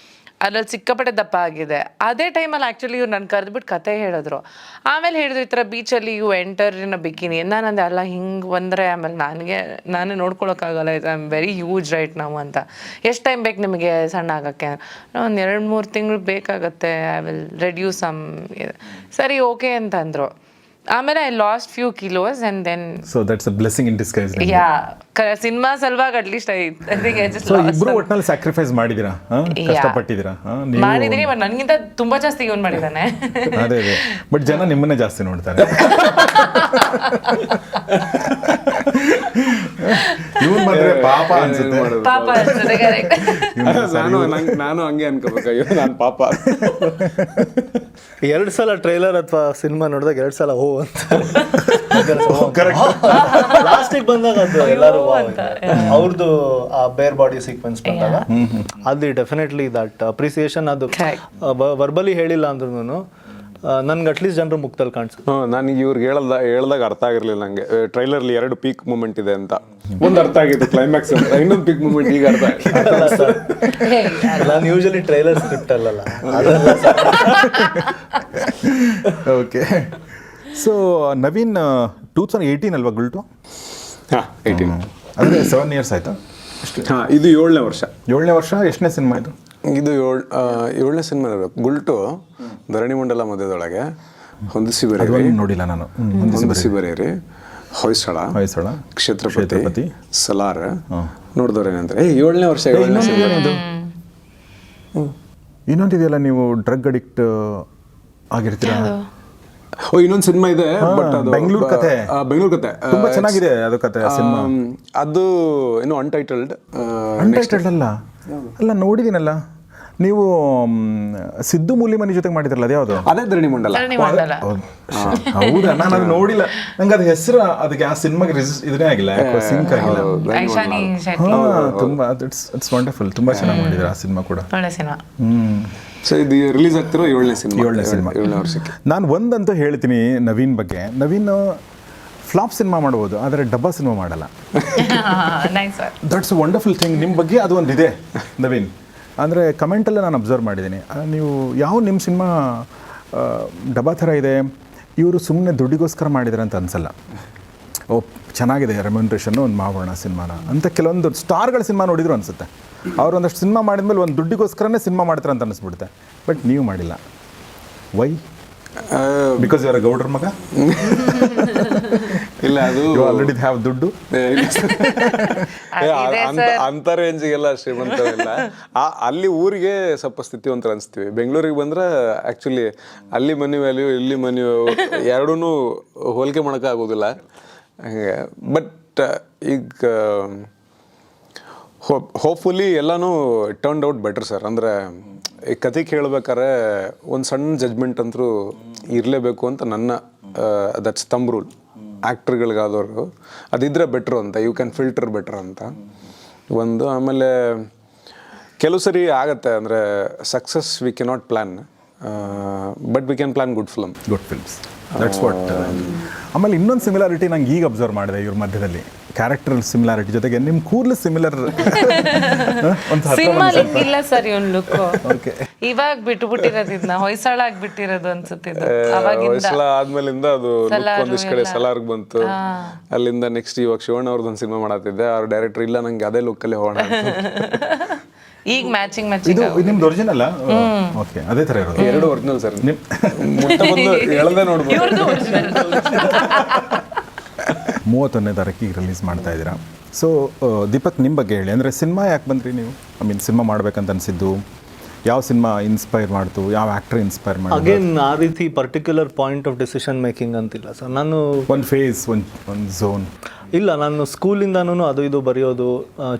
ಅದ್ರಲ್ಲಿ ಸಿಕ್ಕಾಪಟ್ಟೆ ದಪ್ಪ ಆಗಿದೆ. ಅದೇ ಟೈಮಲ್ಲಿ ಆ್ಯಕ್ಚುಲಿ ಇವ್ರು ನನ್ನ ಕರೆದ್ಬಿಟ್ಟು ಕತೆ ಹೇಳಿದ್ರು. ಆಮೇಲೆ ಹೇಳಿದ್ರು, ಈ ಥರ ಬೀಚಲ್ಲಿ you enter in a bikini. ನಾನಂದೆ ಅಲ್ಲ ಹಿಂಗೆ ಬಂದರೆ ಆಮೇಲೆ ನಾನೇ ನೋಡ್ಕೊಳಕ್ಕಾಗಲ್ಲ, I am very huge right ನಾವು ಅಂತ. ಎಷ್ಟು ಟೈಮ್ ಬೇಕು ನಿಮಗೆ ಸಣ್ಣ ಆಗೋಕ್ಕೆ? ಒಂದು 2-3 ತಿಂಗಳು ಬೇಕಾಗತ್ತೆ, ಐ ವಿಲ್ ರೆಡ್ಯೂಸ್ ಸಮ್. ಸರಿ ಓಕೆ ಅಂತ ಅಂದರು. ಆಮೇಲೆ I lost few kilos and then so that's a blessing in disguise. Cinema ಸಲುವಾಗಿ ಅಟ್ಲೀಸ್ಟ್ ಇಬ್ರು ಒಟ್ಟಿನಲ್ಲಿ ಸ್ಯಾಕ್ರಿಫೈಸ್ ಮಾಡಿದಿರಾ, ಕಷ್ಟಪಟ್ಟಿದ್ದೀರಾ? ಮಾಡಿದೀನಿ, ಬಟ್ ನನಗಿಂತ ತುಂಬಾ ಜಾಸ್ತಿ ಇವನ್ ಮಾಡಿದಾನೆ. ಅದೇ ಬಟ್ ಜನ ನಿಮ್ಮನ್ನೇ ಜಾಸ್ತಿ ನೋಡ್ತಾರೆ. ಇವನ್ ಬಂದ್ರೆ ಪಾಪ ಅನ್ಸುತ್ತೆ. ಪಾಪ ಅನ್ಸುತ್ತೆ, ಕರೆಕ್ಟ್. ನಾನು ಹಂಗೆ ಅನ್ಕೋಬೇಕು, ನಾನು ಪಾಪ. 2 ಸಲ ಟ್ರೈಲರ್ ಅಥವಾ ಸಿನಿಮಾ ನೋಡಿದಾಗ 2 ಸಲ ಓ ಅಂತ ಲಾಸ್ಟಿಗೆ ಬಂದಾಗ ಅದು ಎಲ್ಲರೂ ಅವ್ರದ್ದು ಆ ಬೇರ್ ಬಾಡಿ ಸೀಕ್ವೆನ್ಸ್ ಬಂದಾಗ ಅದು ಡೆಫಿನೆಟ್ಲಿ ದಟ್ ಅಪ್ರಿಸಿಯೇಷನ್ ಅದು ವರ್ಬಲಿ ಹೇಳಿಲ್ಲ ಅಂದ್ರೂ ನನ್ಗೆ ಅಟ್ಲೀಸ್ಟ್ ಜನರು ಮುಕ್ತಲ್ಲಿ ಕಾಣಿಸುತ್ತೆ. ನನಗೆ ಇವ್ರಿಗೆ ಹೇಳ್ದಾಗ ಅರ್ಥ ಆಗಿರ್ಲಿಲ್ಲ ನಂಗೆ ಟ್ರೈಲರ್ಲಿ 2 ಪೀಕ್ ಮೂಮೆಂಟ್ ಇದೆ ಅಂತ. ಒಂದು ಅರ್ಥ ಆಗಿತ್ತು ಕ್ಲೈಮ್ಯಾಕ್ಸ್, ಇನ್ನೊಂದು ಪೀಕ್ ಮೂಮೆಂಟ್ ಈಗ ಅರ್ಥ ನಾನು ಯೂಶಲಿ ಟ್ರೈಲರ್ ಸ್ಕ್ರಿಪ್ಟ್ ಅಲ್ಲಲ್ಲ. ಓಕೆ. ಸೊ ನವೀನ್ 2018 ಅಲ್ವಾ ಗುಲ್ಟು? ಹಾಂ 18. ಅಂದರೆ 7 years ಆಯಿತಾ? ಹಾಂ, ಇದು 7ನೇ ವರ್ಷ. 7ನೇ ವರ್ಷ. ಎಷ್ಟನೇ ಸಿನಿಮಾ ಇದು? ಇದು 7ನೇ ಸಿನಿಮಾ ಇರಬೇಕು. ಗುಲ್ಟು ಧರಣಿ ಮಂಡಲ ಮಧ್ಯದೊಳಗೆ ಹೊಂದಿಸಿ ಬರೀರಿ, ನೋಡಿಲ್ಲ ನಾನು. ಹೊಂದಿಸಿ ಬರೀರಿ, ಹೊಯ್ಸಳ, ಕ್ಷೇತ್ರಪತಿ, ಸಲಾರ್ ನೋಡಿದವ್ರೇನಂದ್ರೆ 7ನೇ ವರ್ಷ. ಇನ್ನೊಂದಿದೆಯಲ್ಲ, ನೀವು ಡ್ರಗ್ ಅಡಿಕ್ಟ್ ಆಗಿರ್ತೀರಾ. ಇನ್ನೊಂದು ಸಿನಿಮಾ ಇದೆ, ಬಟ್ ಅದು ಬೆಂಗಳೂರು ಕತೆ. ಬೆಂಗಳೂರು ಕತೆ ತುಂಬಾ ಚೆನ್ನಾಗಿದೆ ಅದು ಕತೆ ಸಿನಿಮಾ. ಅದು ಏನು ಅನ್ಟೈಟಲ್ಡ್ ಅಲ್ಲ ನೋಡಿದ್ದೀನಲ್ಲ. ನೀವು ಸಿದ್ದು ಮೂಲಿಮನಿ ಜೊತೆಗೆ ಮಾಡಿದ್ರಲ್ಲ, ಅದು ಯಾವುದು? ಅದೇ ಧರಣಿ ಮಂಡಲ. ಹೌದಾ? ನಾನು ಅದು ನೋಡಿಲ್ಲ. ನಂಗೆ ಅದು ಹೆಸರು ಅದಕ್ಕೆ ಆ ಸಿನಿಮಾಗೆ ಇದನ್ನೇ ಆಗಿಲ್ಲ, ಸಿಂಕ್ ಆಗಿಲ್ಲ. ತುಂಬಾ ಇಟ್ಸ್ ವಂಡರ್ಫುಲ್. ತುಂಬಾ ಚೆನ್ನಾಗಿ ಮಾಡಿದ್ರು ಆ ಸಿನಿಮಾ ಕೂಡ. ಸೊ ಇದು ರಿಲೀಸ್ ಆಗ್ತಿರೋ 7ನೇ ಸಿನಿಮಾ. 7ನೇ ವರ್ಷಕ್ಕೆ. ನಾನು ಒಂದಂತೂ ಹೇಳ್ತೀನಿ ನವೀನ್ ಬಗ್ಗೆ. ನವೀನ್ ಫ್ಲಾಪ್ ಸಿನಿಮಾ ಮಾಡ್ಬೋದು, ಆದರೆ ಡಬ್ಬಾ ಸಿನಿಮಾ ಮಾಡಲ್ಲ. ದಟ್ಸ್ ಅ ವಂಡರ್ಫುಲ್ ಥಿಂಗ್ ನಿಮ್ಮ ಬಗ್ಗೆ. ಅದು ಒಂದಿದೆ ನವೀನ್. ಅಂದರೆ ಕಮೆಂಟಲ್ಲೇ ನಾನು ಅಬ್ಸರ್ವ್ ಮಾಡಿದ್ದೀನಿ, ನೀವು ನಿಮ್ಮ ಸಿನಿಮಾ ಡಬ್ಬಾ ಥರ ಇದೆ, ಇವರು ಸುಮ್ಮನೆ ದುಡ್ಡಿಗೋಸ್ಕರ ಮಾಡಿದ್ದಾರೆ ಅಂತ ಅನಿಸಲ್ಲ. ಓ ಚೆನ್ನಾಗಿದೆ ರೆಮ್ಯುನರೇಷನ್ನು, ಒಂದು ಮಾಡೋಣ ಸಿನಿಮಾನ ಅಂತ ಕೆಲವೊಂದು ಸ್ಟಾರ್ಗಳ ಸಿನಿಮಾ ನೋಡಿದ್ರು ಅನಿಸುತ್ತೆ. ಅವ್ರು ಒಂದಷ್ಟು ಸಿನಿಮಾ ಮಾಡಿದ್ಮೇಲೆ ಒಂದು ದುಡ್ಡಿಗೋಸ್ಕರನೇ ಸಿನಿಮಾ ಮಾಡ್ತಾರೆ ಅಂತ ಅನಿಸ್ಬಿಡುತ್ತೆ. ಬಟ್ ನೀವು ಮಾಡಿಲ್ಲ. ವೈ? ಬಿಕಾಸ್ ಇವರ ಗೌಡ್ರ ಮಗ? ಇಲ್ಲ, ಅದು ಆಲ್ರೆಡಿ ಹ್ಯಾವ್ ದುಡ್ಡು. ಅಂತ ರೇಂಜಿಗೆಲ್ಲ ಶ್ರೀಮಂತರಿಲ್ಲ. ಅಲ್ಲಿ ಊರಿಗೆ ಸ್ವಲ್ಪ ಸ್ಥಿತಿವಂತರ ಅನಿಸ್ತೀವಿ. ಬೆಂಗಳೂರಿಗೆ ಬಂದ್ರೆ ಆ್ಯಕ್ಚುಲಿ ಅಲ್ಲಿ ಮನಿ ವ್ಯಾಲ್ಯೂ, ಇಲ್ಲಿ ಮನಿ ಎರಡೂ ಹೋಲಿಕೆ ಮಾಡೋಕ್ಕಾಗೋದಿಲ್ಲ. ಹಾಗೆ ಬಟ್ ಈಗ ಹೋಪ್ಫುಲಿ ಎಲ್ಲನೂ ಟರ್ನ್ಡ್ ಔಟ್ ಬೆಟರ್ ಸರ್. ಅಂದರೆ ಈ ಕತೆ ಕೇಳ್ಬೇಕಾದ್ರೆ ಒಂದು ಸಣ್ಣ ಜಜ್ಮೆಂಟ್ ಅಂತೂ ಇರಲೇಬೇಕು ಅಂತ ನನ್ನ ದಟ್ಸ್ ಥಂಬ್ ರೂಲ್. ಆ್ಯಕ್ಟ್ರ್ಗಳಿಗಾದವ್ರು ಅದಿದ್ರೆ ಬೆಟ್ರು ಅಂತ, ಯು ಕ್ಯಾನ್ ಫಿಲ್ಟರ್ ಬೆಟರ್ ಅಂತ ಒಂದು. ಆಮೇಲೆ ಕೆಲವು ಸರಿ ಆಗತ್ತೆ, ಅಂದರೆ success we cannot plan, but we can plan good films. That's what. ಆಮೇಲೆ ಇನ್ನೊಂದು ಸಿಮಿಲಾರಿಟಿ ನಂಗೆ ಈಗ ಅಬ್ಸರ್ವ್ ಮಾಡಿದೆ ಇವ್ರ ಮಧ್ಯದಲ್ಲಿ, ಕ್ಯಾರೆಕ್ಟರ್ ಸಿಮಿಲಾರಿಟಿ ಜೊತೆಗೆ ನಿಮ್ಮ ಕೂದಲು ಸಿಮಿಲರ್. ಇಲ್ಲ ಸರ್, ಇವನ್ ಲುಕ್ ಇವಾಗ ಬಿಟ್ಟಿರೋದು, ಇದನ್ನ ಹೊಯ್ಸಳ ಆಗ್ಬಿಟ್ಟಿರೋದು ಅನ್ಸುತ್ತೆ. ಹೊಯ್ಸಳ ಆದ್ಮೇಲಿಂದ ಅದು ಒಂದಿಷ್ಟು ಕಡೆ ಸಲಾರ್ಗ್ ಬಂತು. ಅಲ್ಲಿಂದ ನೆಕ್ಸ್ಟ್ ಇವಾಗ ಶಿವಣ್ಣ ಅವ್ರದ್ದೊಂದು ಸಿನಿಮಾ ಮಾಡತ್ತಿದ್ದೆ, ಅವ್ರ ಡೈರೆಕ್ಟರ್ ಇಲ್ಲ ನಂಗೆ ಅದೇ ಲುಕ್ಕಲ್ಲಿ ಹೋಗೋಣ. ಈಗ ಮ್ಯಾಚಿಂಗ್ ಇದು ನಿಮ್ದು ಒರಿಜಿನಲ್? ಓಕೆ, ಅದೇ ಥರ ಇರೋದು. 2 ಒರಿಜಿನಲ್ ಸರ್. ಹೇಳದೆ ನೋಡ್ಬೋದು. 31ನೇ ತಾರೀಕಿಗೆ ರಿಲೀಸ್ ಮಾಡ್ತಾ ಇದ್ದೀರಾ. ಸೊ ದೀಪಕ್, ನಿಮ್ಮ ಬಗ್ಗೆ ಹೇಳಿ. ಅಂದರೆ ಸಿನಿಮಾ ಯಾಕೆ ಬಂದ್ರಿ ನೀವು? ಸಿನಿಮಾ ಮಾಡ್ಬೇಕಂತ ಅನಿಸಿದ್ದು ಯಾವ ಸಿನಿಮಾ ಇನ್ಸ್ಪೈರ್ ಮಾಡ್ತು? ಯಾವ ಆ್ಯಕ್ಟರ್ ಇನ್ಸ್ಪೈರ್ ಮಾಡಿ? ಅಗೇನ್ ಆ ರೀತಿ particular point of decision making ಅಂತಿಲ್ಲ ಸರ್. ನಾನು ಒಂದು ಫೇಸ್, ಒಂದು ಝೋನ್ ಇಲ್ಲ. ನಾನು ಸ್ಕೂಲಿಂದನೂ ಅದು ಇದು ಬರೆಯೋದು,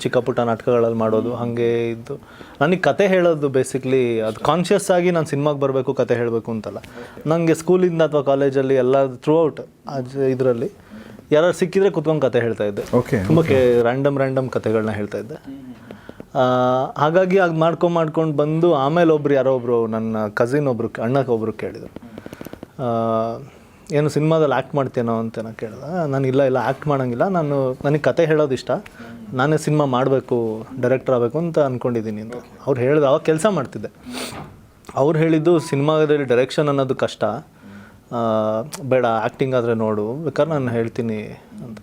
ಚಿಕ್ಕ ಪುಟ್ಟ ನಾಟಕಗಳಲ್ಲಿ ಮಾಡೋದು, ಹಾಗೆ ಇದ್ದು ನನಗೆ ಕತೆ ಹೇಳೋದು ಬೇಸಿಕ್ಲಿ ಅದು ಕಾನ್ಷಿಯಸ್ ಆಗಿ ನಾನು ಸಿನಿಮಾಗೆ ಬರಬೇಕು, ಕತೆ ಹೇಳಬೇಕು ಅಂತಲ್ಲ. ನನಗೆ ಸ್ಕೂಲಿಂದ ಅಥವಾ ಕಾಲೇಜಲ್ಲಿ ಎಲ್ಲ ಥ್ರೂ ಔಟ್ ಇದರಲ್ಲಿ ಯಾರು ಸಿಕ್ಕಿದ್ರೆ ಕುತ್ಕೊಂಡು ಕತೆ ಹೇಳ್ತಾ ಇದ್ದೆ. ತುಂಬ ರ್ಯಾಂಡಮ್ ಕತೆಗಳನ್ನ ಹೇಳ್ತಾ ಇದ್ದೆ. ಹಾಗಾಗಿ ಆಗ ಮಾಡ್ಕೊಂಡು ಬಂದು ಆಮೇಲೆ ಯಾರೋ ಒಬ್ಬರು ನನ್ನ ಕಸಿನ್ ಅಣ್ಣಗೆ ಕೇಳಿದರು, ಏನು ಸಿನಿಮಾದಲ್ಲಿ ಆ್ಯಕ್ಟ್ ಮಾಡ್ತೇನೋ ಅಂತ ನಾನು ಕೇಳಿದೆ. ನಾನು ಇಲ್ಲ ಆ್ಯಕ್ಟ್ ಮಾಡೋಂಗಿಲ್ಲ, ನನಗೆ ಕತೆ ಹೇಳೋದು ಇಷ್ಟ, ನಾನೇ ಸಿನಿಮಾ ಮಾಡಬೇಕು, ಡೈರೆಕ್ಟರ್ ಆಗಬೇಕು ಅಂತ ಅಂದ್ಕೊಂಡಿದ್ದೀನಿ ಅಂತ ಅವ್ರು ಹೇಳಿದ್ರು. ಅವಾಗ ಕೆಲಸ ಮಾಡ್ತಿದ್ದೆ. ಅವ್ರು ಹೇಳಿದ್ದು ಸಿನಿಮಾದಲ್ಲಿ ಡೈರೆಕ್ಷನ್ ಅನ್ನೋದು ಕಷ್ಟ, ಬೇಡ ಆ್ಯಕ್ಟಿಂಗ್ ಆದರೆ ನೋಡು, ಬೇಕಾದ್ರೆ ನಾನು ಹೇಳ್ತೀನಿ ಅಂತ.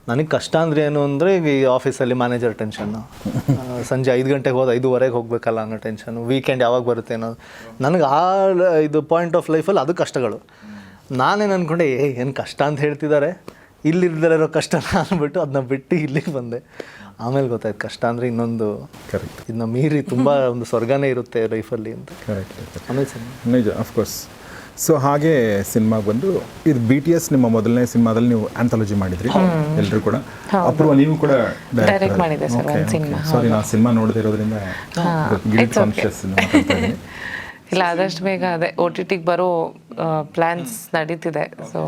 ನನಗೆ ಕಷ್ಟ ಅಂದರೆ ಏನು ಅಂದರೆ ಈ ಆಫೀಸಲ್ಲಿ ಮ್ಯಾನೇಜರ್ ಟೆನ್ಷನ್ನು, ಸಂಜೆ 5 ಗಂಟೆಗೆ ಹೋದ 5:15 ಹೋಗಬೇಕಲ್ಲ ಅನ್ನೋ ಟೆನ್ಷನು, ವೀಕೆಂಡ್ ಯಾವಾಗ ಬರುತ್ತೆ ಅನ್ನೋದು. ನನಗೆ ಇದು ಪಾಯಿಂಟ್ ಆಫ್ ಲೈಫಲ್ಲಿ ಅದು ಕಷ್ಟಗಳು. ನಾನೇನು ಅಂದ್ಕೊಂಡೆ, ಏನು ಕಷ್ಟ ಅಂತ ಹೇಳ್ತಿದ್ದಾರೆ, ಇಲ್ಲಿರೋ ಕಷ್ಟ ಅಂದ್ಬಿಟ್ಟು ಅದನ್ನ ಬಿಟ್ಟು ಇಲ್ಲಿಗೆ ಬಂದೆ. ಆಮೇಲೆ ಗೊತ್ತಾಯ್ತು ಕಷ್ಟ ಅಂದರೆ ಇನ್ನೊಂದು ಇದನ್ನ ಮೀರಿ ತುಂಬ ಒಂದು ಸ್ವರ್ಗನೇ ಇರುತ್ತೆ ಲೈಫಲ್ಲಿ ಅಂತ. ಆಮೇಲೆ ನಿಜ, ಆಫ್ಕೋರ್ಸ್. ಸೊ ಹಾಗೆ ಸಿನಿಮಾಗೆ ಬಂದು ಇದು BTS ನಿಮ್ಮ ಮೊದಲನೇ ಸಿನಿಮಾದಲ್ಲಿ ನೀವು ಆಂಥಾಲಜಿ ಮಾಡಿದ್ರಿ ಎಲ್ಲರೂ ಕೂಡ. ಅಪೂರ್ವ, ನೀವು ಕೂಡ ಡೈರೆಕ್ಟ್ ಮಾಡಿದ್ದೆ ಸರ್ ಒಂದು ಸಿನಿಮಾ. ಸಾರಿ, ನಾನು ಸಿನಿಮಾ ನೋಡದೇ ಇರೋದ್ರಿಂದ ಗಿಲ್ಟ್ ಕಾನ್ಷಿಯಸ್ ಮಾತಾಡ್ತಾ ಇದ್ದೀನಿ. ಇಲ್ಲ ಆದಷ್ಟು ಬೇಗ ಅದೇ OTTಗೆ ಬರೋ ಪ್ಲ್ಯಾನ್ಸ್ ನಡೀತಿದೆ. ಸೊ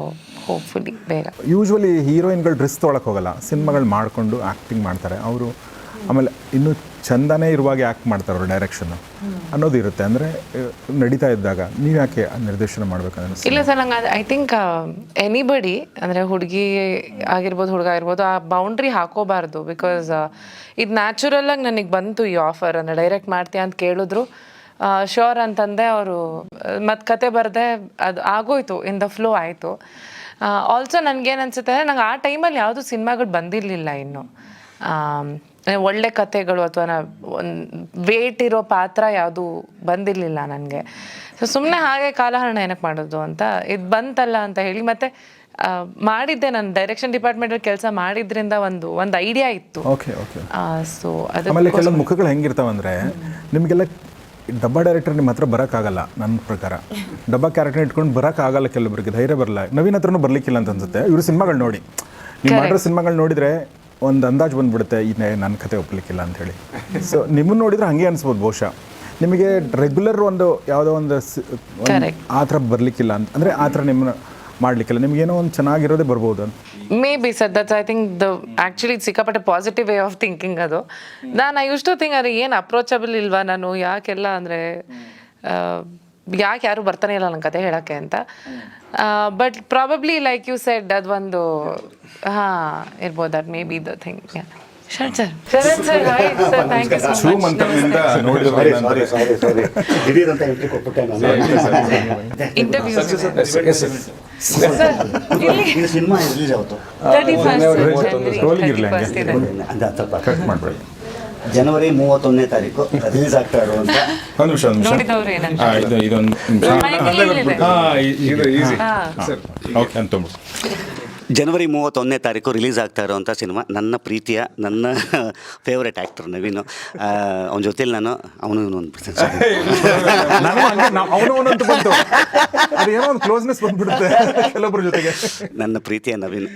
ಹೋಪ್ಫುಲಿ ಬೇಗ. ಯೂಶ್ವಲಿ ಹೀರೋಯಿನ್ಗಳು ಡ್ರೆಸ್ ತೊಗೊಳಕ್ಕೆ ಹೋಗಲ್ಲ, ಸಿನಿಮಾಗಳು ಮಾಡಿಕೊಂಡು ಆ್ಯಕ್ಟಿಂಗ್ ಮಾಡ್ತಾರೆ ಅವರು. ಆಮೇಲೆ ಇನ್ನೂ ಚಂದನೇ ಇರುವಾಗ ಆ್ಯಕ್ಟ್ ಮಾಡ್ತಾರೆ ಅವರು, ಡೈರೆಕ್ಷನ್ನು ಅನ್ನೋದು ಇರುತ್ತೆ. ಅಂದರೆ ನಡೀತಾ ಇದ್ದಾಗ ನೀವು ಯಾಕೆ ನಿರ್ದೇಶನ ಮಾಡ್ಬೇಕಂದ್ರೆ? ಇಲ್ಲ ಸರ್, ನಂಗೆ ಐ ಥಿಂಕ್ ಎನಿಬಡಿ ಅಂದರೆ ಹುಡುಗಿ ಆಗಿರ್ಬೋದು ಹುಡುಗ ಆಗಿರ್ಬೋದು ಆ ಬೌಂಡ್ರಿ ಹಾಕೋಬಾರ್ದು. ಬಿಕಾಸ್ ಇದು ನ್ಯಾಚುರಲಾಗಿ ನನಗೆ ಬಂತು ಈ ಆಫರ್, ಅಂದರೆ ಡೈರೆಕ್ಟ್ ಮಾಡ್ತೀಯ ಅಂತ ಕೇಳಿದ್ರು ಶ್ಯೂರ್ ಅಂತಂದೆ. ಅವರು ಮತ್ತು ಕತೆ ಬರದೆ ಅದು ಆಗೋಯ್ತು, ಇನ್ ದ ಫ್ಲೋ ಆಯಿತು. ಆಲ್ಸೋ ನನಗೇನು ಅನಿಸುತ್ತೆ, ನಂಗೆ ಆ ಟೈಮಲ್ಲಿ ಯಾವುದೂ ಸಿನಿಮಾಗಳು ಬಂದಿರಲಿಲ್ಲ ಇನ್ನು. ಒಳ್ಳೆ ಕತೆಗಳು ಅಥವಾ ಒಂದು ವೇಟ್ ಇರೋ ಪಾತ್ರ ಯಾವುದೂ ಬಂದಿರಲಿಲ್ಲ ನನಗೆ. ಸೊ ಸುಮ್ಮನೆ ಹಾಗೆ ಕಾಲಹರಣ ಏನಕ್ಕೆ ಮಾಡೋದು ಅಂತ ಇದು ಬಂತಲ್ಲ ಅಂತ ಹೇಳಿ ಮತ್ತೆ ಮಾಡಿದ್ದೆ. ನಾನು ಡೈರೆಕ್ಷನ್ ಡಿಪಾರ್ಟ್ಮೆಂಟಲ್ಲಿ ಕೆಲಸ ಮಾಡಿದ್ರಿಂದ ಒಂದು ಐಡಿಯಾ ಇತ್ತು. Okay okay. ಸೊ ಅದು ಆಮೇಲೆ ಕೆಲವೊಂದು ಮುಖಗಳು ಹೆಂಗಿರ್ತಾವಂದರೆ, ನಿಮಗೆಲ್ಲ ಡಬ್ಬಾ ಡೈರೆಕ್ಟರ್ ನಿಮ್ಮ ಹತ್ರ ಬರೋಕ್ಕಾಗಲ್ಲ. ನನ್ನ ಪ್ರಕಾರ ಡಬ್ಬಾ ಕ್ಯಾರೆಕ್ಟರ್ ಇಟ್ಕೊಂಡು ಬರೋಕ್ಕಾಗಲ್ಲ, ಕೆಲವೊಬ್ಬರಿಗೆ ಧೈರ್ಯ ಬರಲ್ಲ. ನವೀನ್ ಹತ್ರನೂ ಬರಲಿಕ್ಕಿಲ್ಲ ಅಂತ ಅನ್ಸುತ್ತೆ. ಇವರು ಸಿನಿಮಾಗಳು ನೋಡಿ, ನೀವು ಮಾಡಿರೋ ಸಿನಿಮಾಗಳು ನೋಡಿದರೆ ಒಂದು ಅಂದಾಜು ಬಂದುಬಿಡುತ್ತೆ, ಈಗ ನನ್ನ ಕತೆ ಒಪ್ಪಲಿಕ್ಕಿಲ್ಲ ಅಂಥೇಳಿ. ಸೊ ನಿಮ್ಮನ್ನು ನೋಡಿದ್ರೆ ಹಾಗೆ ಅನಿಸ್ಬೋದು ಬಹುಶಃ. ನಿಮಗೆ ರೆಗ್ಯುಲರ್ ಒಂದು ಯಾವುದೋ ಒಂದು ಆ ಥರ ಬರಲಿಕ್ಕಿಲ್ಲ ಅಂತ, ಅಂದರೆ ಆ ಥರ ನಿಮ್ಮನ್ನ ಮಾಡಲಿಕ್ಕಿಲ್ಲ, ನಿಮಗೇನೋ ಒಂದು ಚೆನ್ನಾಗಿರೋದೇ ಬರ್ಬೋದು ಅಂತ. May be sir, that's I think actually ಸಿಕ್ಕಾಪಟ್ಟೆ ಪಾಸಿಟಿವ್ ವೇ ಆಫ್ ಥಿಂಕಿಂಗ್ ಅದು. ನಾನು ಯೂಸ್ ಟು ಥಿಂಕ್ ಅದು ಏನು ಅಪ್ರೋಚಬಲ್ ಇಲ್ವಾ ನಾನು, ಯಾಕೆಲ್ಲ ಅಂದರೆ ಯಾಕೆ ಯಾರು ಬರ್ತಾನೆ ಇಲ್ಲ ನನ್ನ ಕತೆ ಹೇಳೋಕ್ಕೆ ಅಂತ. But probably like you said ಅದೊಂದು ಇರ್ಬೋದು. That may be the thing. Sharan sir, Sharan sir, right sir, thank you so much. Sorry ದಿಢೀರಂತ ಎಂಟ್ರಿ ಕೊಟ್ಬಿಟ್ಟೆ ನಾನು. ಇಂಟರ್ವ್ಯೂ ಇದು ಸಿನಿಮಾ ರಿಲೀಸ್ ಆಯಿತು 31st ಮಾಡಬೇಡಿ. ಜನವರಿ 31ನೇ ತಾರೀಕು ರಿಲೀಸ್ ಆಗ್ತಾ ಇರುವಂತ. ಒಂದು ನಿಮಿಷ ನೋಡಿದವ್ರು ಏನಂತ ಇದೊಂದು ಓಕೆ ಅಂತ ಜನವರಿ 31ನೇ ತಾರೀಕು ರಿಲೀಸ್ ಆಗ್ತಾ ಇರೋವಂಥ ಸಿನಿಮಾ ನನ್ನ ಪ್ರೀತಿಯ, ನನ್ನ ಫೇವ್ರೆಟ್ ಆ್ಯಕ್ಟರ್ ನವೀನು. ಅವನ ಜೊತೆಲಿ ನಾನು ಅವನು ನನ್ನ ಪ್ರೀತಿಯ ನವೀನ್.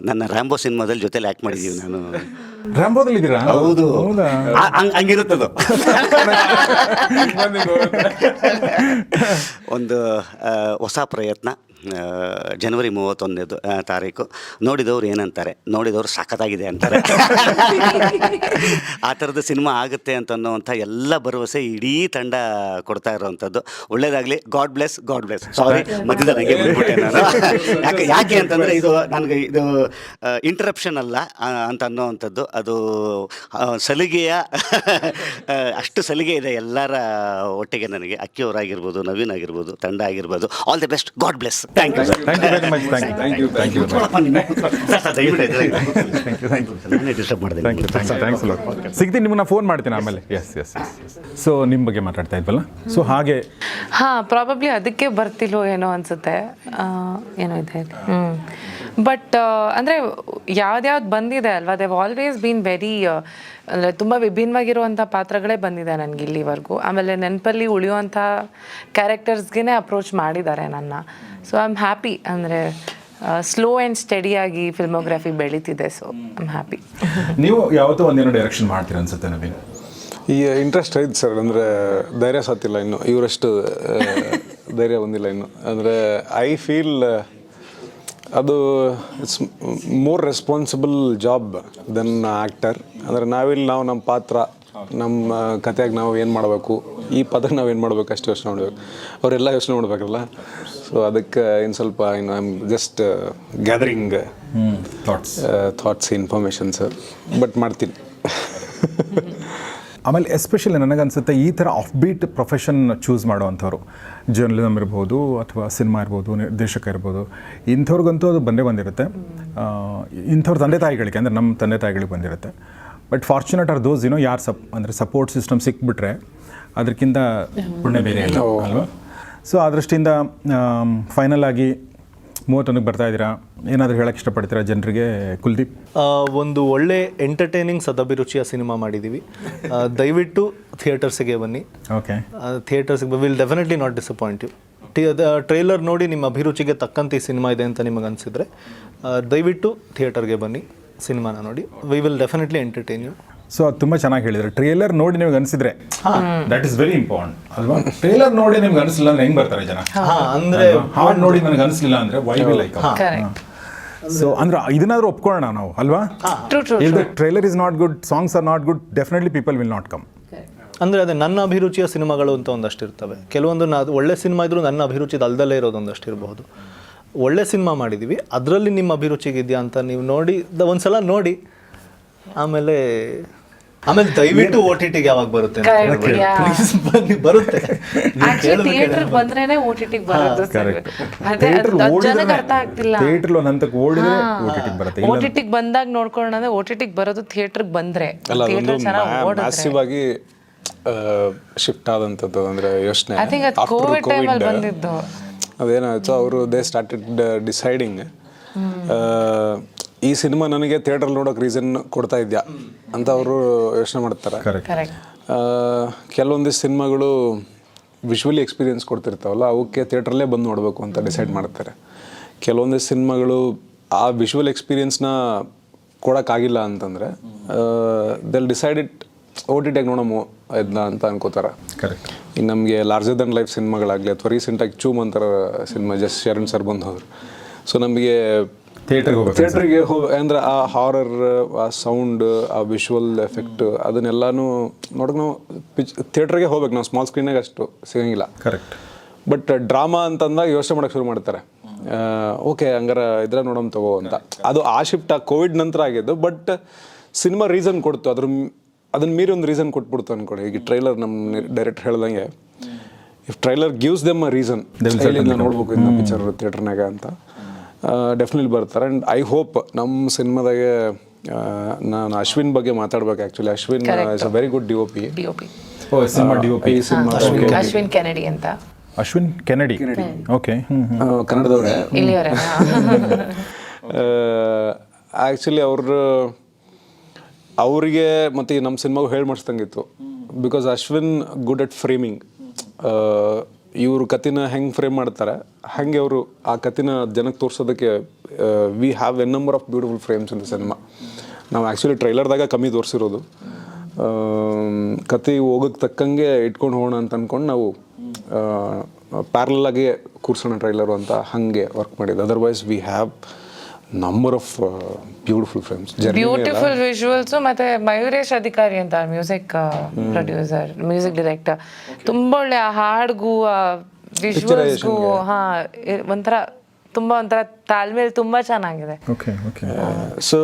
ನನ್ನ ರ್ಯಾಂಬೋ ಸಿನಿಮಾದಲ್ಲಿ ಜೊತೆಲಿ ಆ್ಯಕ್ಟ್ ಮಾಡಿದ್ದೀವಿ ನಾನು. ರ್ಯಾಂಬೋದಲ್ಲಿ ಇದ್ದೀರಾ? ಹೌದು, ಹಂಗಿರುತ್ತದು. ಒಂದು ಹೊಸ ಪ್ರಯತ್ನ. ಜನವರಿ 31ನೇದು ತಾರೀಕು. ನೋಡಿದವ್ರು ಏನಂತಾರೆ, ನೋಡಿದವರು ಸಖತ್ತಾಗಿದೆ ಅಂತಾರೆ. ಆ ಥರದ ಸಿನಿಮಾ ಆಗುತ್ತೆ ಅಂತ ಅನ್ನೋವಂಥ ಎಲ್ಲ ಭರವಸೆ ಇಡೀ ತಂಡ ಕೊಡ್ತಾ ಇರೋವಂಥದ್ದು. ಒಳ್ಳೇದಾಗಲಿ. God bless, God bless. Sorry, ಮಧ್ಯದಲ್ಲಿ ನನಗೆ ಬಂದ್ಬಿಟ್ಟೆ ನಾನು. ಯಾಕೆ ಅಂತಂದರೆ ಇದು ನನಗೆ ಇದು ಇಂಟರಪ್ಷನ್ ಅಲ್ಲ ಅಂತ ಅನ್ನೋವಂಥದ್ದು. ಅದು ಸಲಿಗೆಯ ಅಷ್ಟು ಸಲಿಗೆ ಇದೆ ಎಲ್ಲರ ಒಟ್ಟಿಗೆ ನನಗೆ. ಅಕ್ಕಿಯವರಾಗಿರ್ಬೋದು, ನವೀನ್ ಆಗಿರ್ಬೋದು, ತಂಡ ಆಗಿರ್ಬೋದು. All the best. God bless. Thank you sir. Thank you very much. Thank you disturb ಮಾಡಿದೆ. ಥ್ಯಾಂಕ್ಸ್ ಅಲ್ಲ. ಸಿಗ್ತೀನಿ, ನಿಮ್ಮನ್ನ ಫೋನ್ ಮಾಡ್ತೀನಿ ಆಮೇಲೆ. S S S. ಸೊ ನಿಮ್ಮ ಬಗ್ಗೆ ಮಾತಾಡ್ತಾ ಇದ್ವಲ್ಲ, ಸೊ ಹಾಗೆ ಪ್ರಾಬಬ್ಲಿ ಅದಕ್ಕೆ ಬರ್ತಿಲ್ಲೋ ಏನೋ ಅನ್ಸುತ್ತೆ. ಏನೋ ಇದೆ. ಬಟ್ ಅಂದರೆ ಯಾವ್ದ್ಯಾವ್ದು ಬಂದಿದೆ ಅಲ್ವಾ, ದೇವ್ ಆಲ್ವೇಸ್ ಬೀನ್ ವೆರಿ ಅಂದರೆ ತುಂಬ ವಿಭಿನ್ನವಾಗಿರುವಂಥ ಪಾತ್ರಗಳೇ ಬಂದಿದೆ ನನಗೆ ಇಲ್ಲಿವರೆಗೂ. ಆಮೇಲೆ ನೆನಪಲ್ಲಿ ಉಳಿಯುವಂಥ ಕ್ಯಾರೆಕ್ಟರ್ಸ್ಗೆ ಅಪ್ರೋಚ್ ಮಾಡಿದ್ದಾರೆ ನನ್ನ. So I am happy. ಅಂದರೆ ಸ್ಲೋ ಆ್ಯಂಡ್ ಸ್ಟಡಿಯಾಗಿ ಫಿಲ್ಮೋಗ್ರಫಿ ಬೆಳೀತಿದೆ. So I am happy. ನೀವು ಯಾವತ್ತೂ ಒಂದೇನೋ ಡೈರೆಕ್ಷನ್ ಮಾಡ್ತೀರ ಅನ್ಸುತ್ತೆ ನವೀನ್? ಈ ಇಂಟ್ರೆಸ್ಟ್ ಐತೆ ಸರ್. ಅಂದರೆ ಧೈರ್ಯ ಸಾತಿಲ್ಲ ಇನ್ನು, ಇವರಷ್ಟು ಧೈರ್ಯ ಬಂದಿಲ್ಲ ಇನ್ನು. ಅಂದರೆ ಐ ಫೀಲ್ ಅದು it's more responsible job than actor. ಅಂದರೆ ನಾವು ನಮ್ಮ ಪಾತ್ರ, ನಮ್ಮ ಕತೆಯಾಗಿ ನಾವು ಏನು ಮಾಡಬೇಕು, ಈ ಪದಕ್ಕೆ ನಾವು ಏನು ಮಾಡಬೇಕು ಅಷ್ಟು ಯೋಚನೆ ಮಾಡಬೇಕು. ಅವರೆಲ್ಲ ಯೋಚನೆ ಮಾಡಬೇಕಲ್ಲ. ಸೊ ಅದಕ್ಕೆ ಇನ್ನು ಸ್ವಲ್ಪ ಇನ್ನು I am just gathering thoughts, information sir. But ಮಾಡ್ತೀನಿ. ಆಮೇಲೆ ಎಸ್ಪೆಷಲಿ ನನಗನ್ಸುತ್ತೆ ಈ ಥರ ಆಫ್ ಬೀಟ್ ಪ್ರೊಫೆಷನ್ ಚೂಸ್ ಮಾಡುವಂಥವ್ರು, ಜರ್ನಲಿಸಮ್ ಇರ್ಬೋದು ಅಥವಾ ಸಿನಿಮಾ ಇರ್ಬೋದು, ನಿರ್ದೇಶಕ ಇರ್ಬೋದು, ಇಂಥವ್ರಿಗಂತೂ ಅದು ಬಂದಿರುತ್ತೆ. ಇಂಥವ್ರ ತಂದೆ ತಾಯಿಗಳಿಗೆ, ಅಂದರೆ ನಮ್ಮ ತಂದೆ ತಾಯಿಗಳಿಗೆ ಬಂದಿರುತ್ತೆ. ಬಟ್ ಫಾರ್ಚುನೇಟ್ ಆರ್ ದೋಸ್ ಯಾರು ಅಂದರೆ ಸಪೋರ್ಟ್ ಸಿಸ್ಟಮ್ ಸಿಕ್ಬಿಟ್ರೆ ಅದಕ್ಕಿಂತ ಪುಣ್ಯ ಬೇರೆ ಇಲ್ಲ ಅಲ್ವಾ? ಸೊ ಆ ದೃಷ್ಟಿಯಿಂದ ಫೈನಲ್ ಆಗಿ 31ಕ್ಕೆ ಬರ್ತಾ ಇದ್ದೀರಾ, ಏನಾದರೂ ಹೇಳಕ್ಕೆ ಇಷ್ಟಪಡ್ತೀರಾ ಜನರಿಗೆ? ಕುಲ್ದೀಪ್, ಒಂದು ಒಳ್ಳೆ ಎಂಟರ್ಟೈನಿಂಗ್ ಸದಭಿರುಚಿಯ ಸಿನಿಮಾ ಮಾಡಿದ್ದೀವಿ. ದಯವಿಟ್ಟು ಥಿಯೇಟರ್ಸಿಗೆ ಬನ್ನಿ. ಓಕೆ, ಥಿಯೇಟರ್ಸಿಗೆ will definitely not disappoint you. Trailer ನೋಡಿ ನಿಮ್ಮ ಅಭಿರುಚಿಗೆ ತಕ್ಕಂತೆ ಈ ಸಿನಿಮಾ ಇದೆ ಅಂತ ನಿಮಗೆ ಅನಿಸಿದರೆ ದಯವಿಟ್ಟು ಥಿಯೇಟರ್ಗೆ ಬನ್ನಿ, ಸಿನಿಮಾನ ನೋಡಿ. We will definitely entertain you. So ಅದು ತುಂಬ ಚೆನ್ನಾಗಿ ಹೇಳಿದ್ರೆ ಟ್ರೇಲರ್ ನೋಡಿ ನಿಮ್ಗೆ ಅನಿಸಿದ್ರೆ ದಟ್ ಇಸ್ ವೆರಿ ಇಂಪಾರ್ಟೆಂಟ್ ಅಲ್ವಾ. ಟ್ರೇಲರ್ ನೋಡಿ ನಿಮ್ಗೆ ಅನಿಸಲಿಲ್ಲ ಅಂದ್ರೆ ಹೆಂಗ್ ಬರ್ತಾರೆ ಜನ? ಅಂದ್ರೆ ಹಾಡು ನೋಡಿ ನನಗೆ ಅನಿಸಲಿಲ್ಲ ಅಂದ್ರೆ why will like. Correct. So ಅಂದ್ರೆ ಇದನ್ನಾದ್ರೂ ಒಪ್ಕೊಳ್ಳೋಣ ನಾವು ಅಲ್ವಾ. If the trailer is not good, songs are not good, definitely people will not come. ಅಂದರೆ ಅದೇ ನನ್ನ ಅಭಿರುಚಿಯ ಸಿನಿಮಾಗಳು ಅಂತ ಒಂದಷ್ಟು ಇರ್ತವೆ. ಕೆಲವೊಂದು ಒಳ್ಳೆ ಸಿನಿಮಾ ಇದ್ರೂ ನನ್ನ ಅಭಿರುಚಿದು ಅಲ್ದಲ್ಲೇ ಇರೋದು ಒಂದಷ್ಟು ಇರಬಹುದು. ಒಳ್ಳೆ ಸಿನಿಮಾ ಮಾಡಿದ್ದೀವಿ, ಅದರಲ್ಲಿ ನಿಮ್ಮ ಅಭಿರುಚಿಗೆ ಇದೆಯಾ ಅಂತ ನೀವು ನೋಡಿ ಒಂದ್ಸಲ ನೋಡಿ, ಆಮೇಲೆ ದಯವಿಟ್ಟು OTT ಗೆ ಯಾವಾಗ ಬರುತ್ತೆ ಪ್ಲೀಸ್ ಬನ್ನಿ, ಬರುತ್ತೆ. ಥಿಯೇಟರ್ ಬಂದ್ರೇನೆ OTT ಬರೋದು ಸರ್. ಅದೇ ಜನಕ್ಕೆ ಅರ್ಥ ಆಗ್ತಿಲ್ಲ. ಥಿಯೇಟರ್ ಒಂದು ಹಂತಕ್ಕೆ ಓಡಿದ್ರೆ OTT ಬರುತ್ತೆ. OTT ಬಂದಾಗ ನೋಡ್ಕೊಳ್ಳೋಣ ಅಂದ್ರೆ OTT ಬರೋದು ಥಿಯೇಟರ್ ಬಂದ್ರೆ, ಥಿಯೇಟರ್ ಚೆನ್ನಾಗಿ ಓಡಿದ್ರೆ. ಮ್ಯಾಸಿವ್ ಆಗಿ ಶಿಫ್ಟ್ ಆದಂಥದ್ದು ಅಂದರೆ ಯೋಚನೆ. ಐ ಥಿಂಕ್ ಅದು ಕೋವಿಡ್ ಟೈಮಲ್ಲಿ ಬಂದಿದ್ದು. ಅದೇನಾಯ್ತು, ಅವರು ದೇ ಸ್ಟಾರ್ಟೆಡ್ ಡಿಸೈಡಿಂಗ್ ಈ ಸಿನಿಮಾ ನನಗೆ ಥಿಯೇಟರ್ ನೋಡೋಕೆ ರೀಸನ್ ಕೊಡ್ತಾ ಇದೆಯಾ ಅಂತ ಅವರು ಯೋಚನೆ ಮಾಡ್ತಾರೆ. ಕರೆಕ್ಟ್. ಕೆಲವೊಂದಿಷ್ಟು ಸಿನಿಮಾಗಳು ವಿಜುವಲಿ ಎಕ್ಸ್ಪೀರಿಯನ್ಸ್ ಕೊಡ್ತಿರ್ತಾವಲ್ಲ, ಅವಕ್ಕೆ ಥಿಯೇಟ್ರಲ್ಲೇ ಬಂದು ನೋಡಬೇಕು ಅಂತ ಡಿಸೈಡ್ ಮಾಡ್ತಾರೆ. ಕೆಲವೊಂದಿಷ್ಟು ಸಿನಿಮಾಗಳು ಆ ವಿಜುವಲ್ ಎಕ್ಸ್ಪೀರಿಯನ್ಸ್ನ ಕೊಡೋಕ್ಕಾಗಿಲ್ಲ ಅಂತಂದರೆ ದೆಲ್ ಡಿಸೈಡ್ ಇಟ್ OTT ನೋಡೋಮು ಇದನ್ನ ಅಂತ ಅನ್ಕೋತಾರೆ. ಕರೆಕ್ಟ್. ಇನ್ನು ನಮಗೆ ಲಾರ್ಜರ್ ದನ್ ಲೈಫ್ ಸಿನಿಮಾಗಳಾಗಲಿ ಅಥವಾ ರೀಸೆಂಟಾಗಿ ಚೂಮ್ ಅಂತಾರ ಸಿನಿಮಾ ಜಸ್ಟ್ ಶರಣ್ ಸರ್ ಬಂದು ಹೋದ್ರು. ಸೊ ನಮಗೆ ಥಿಯೇಟ್ರಿಗೆ ಅಂದರೆ ಆ ಹಾರರ್, ಆ ಸೌಂಡ್, ಆ ವಿಜುವಲ್ ಎಫೆಕ್ಟ್ ಅದನ್ನೆಲ್ಲನೂ ನೋಡೋಕೆ ನಾವು ಥಿಯೇಟ್ರಿಗೆ ಹೋಗ್ಬೇಕು. ನಾವು ಸ್ಮಾಲ್ ಸ್ಕ್ರೀನಾಗ ಅಷ್ಟು ಸಿಗಂಗಿಲ್ಲ. ಕರೆಕ್ಟ್. ಬಟ್ ಡ್ರಾಮಾ ಅಂತಂದಾಗ ಯೋಚನೆ ಮಾಡೋಕೆ ಶುರು ಮಾಡ್ತಾರೆ. ಓಕೆ ಹಂಗಾರೆ ಇದ್ರೆ ನೋಡೋಮ್ ತಗೋ ಅಂತ. ಅದು ಆ ಶಿಫ್ಟ್ ಆ ಕೋವಿಡ್ ನಂತರ ಆಗಿದ್ದು. ಬಟ್ ಸಿನಿಮಾ ರೀಸನ್ ಕೊಡ್ತು, ಅದನ್ನ ಮೀರಿ ಒಂದು ರೀಸನ್ ಕೊಟ್ಬಿಡ್ತು ಅನ್ಕೊಳ್ಳಿ. ಈಗ ಟ್ರೈಲರ್ ನಮ್ಮ ಡೈರೆಕ್ಟರ್ ಹೇಳ್ದಂಗೆ, if trailer gives them a reason ನೋಡ್ಬೇಕು ಇದನ್ನ ಪಿಕ್ಚರ್ ಥಿಯೇಟರ್ನಾಗ ಅಂತ, ಡೆಫಿನೆಟ್ಲಿ ಬರ್ತಾರೆ. ಆ್ಯಂಡ್ ಐ ಹೋಪ್ ನಮ್ಮ ಸಿನಿಮಾದಾಗೆ ನಾನು ಅಶ್ವಿನ್ ಬಗ್ಗೆ ಮಾತಾಡ್ಬೇಕು. Actually Ashwin is a very good DOP. Ashwin Kennedy ಅಂತ. Ashwin Kennedy, okay. ಕನ್ನಡದವ್ರೆ ಆ್ಯಕ್ಚುಲಿ ಅವರಿಗೆ ಮತ್ತು ನಮ್ಮ ಸಿನಿಮಾಗೂ ಹೇಳಿ ಮಾಡಿಸ್ದಂಗಿತ್ತು. Because Ashwin good at framing. ಇವರು ಕಥೆನ ಹೆಂಗೆ ಫ್ರೇಮ್ ಮಾಡ್ತಾರೆ ಹಾಗೆ ಅವರು ಆ ಕಥೆನ ಜನಕ್ಕೆ ತೋರಿಸೋದಕ್ಕೆ we have a number of beautiful frames in the cinema. ನಾವು ಆ್ಯಕ್ಚುಲಿ ಟ್ರೈಲರ್ದಾಗ ಕಮ್ಮಿ ತೋರಿಸಿರೋದು. ಕತೆ ಹೋಗೋಕ್ಕೆ ತಕ್ಕಂಗೆ ಇಟ್ಕೊಂಡು ಹೋಗೋಣ ಅಂತ ಅಂದ್ಕೊಂಡು ನಾವು ಪ್ಯಾರಲಾಗೆ ಕೂರ್ಸೋಣ ಟ್ರೈಲರು ಅಂತ ಹಾಗೆ ವರ್ಕ್ ಮಾಡಿದ್ದು. Otherwise we have number of beautiful frames, beautiful visuals. ಮತ್ತೆ ಮಯೂರೇಶ್ ಅಧಿಕಾರಿ ಅಂತ ಮ್ಯೂಸಿಕ್ ಪ್ರೊಡ್ಯೂಸರ್, ಮ್ಯೂಸಿಕ್ ಡೈರೆಕ್ಟರ್, ತುಂಬಾ ಒಳ್ಳೆ ಆ ಹಾಡ್ಗೂ ವಿಜುವಲ್ಸ್ಗೂ ಒಂಥರ ತುಂಬಾ ಒಂಥರ ತಾಳ್ಮೇಲೆ ತುಂಬಾ ಚೆನ್ನಾಗಿದೆ. ಸೊ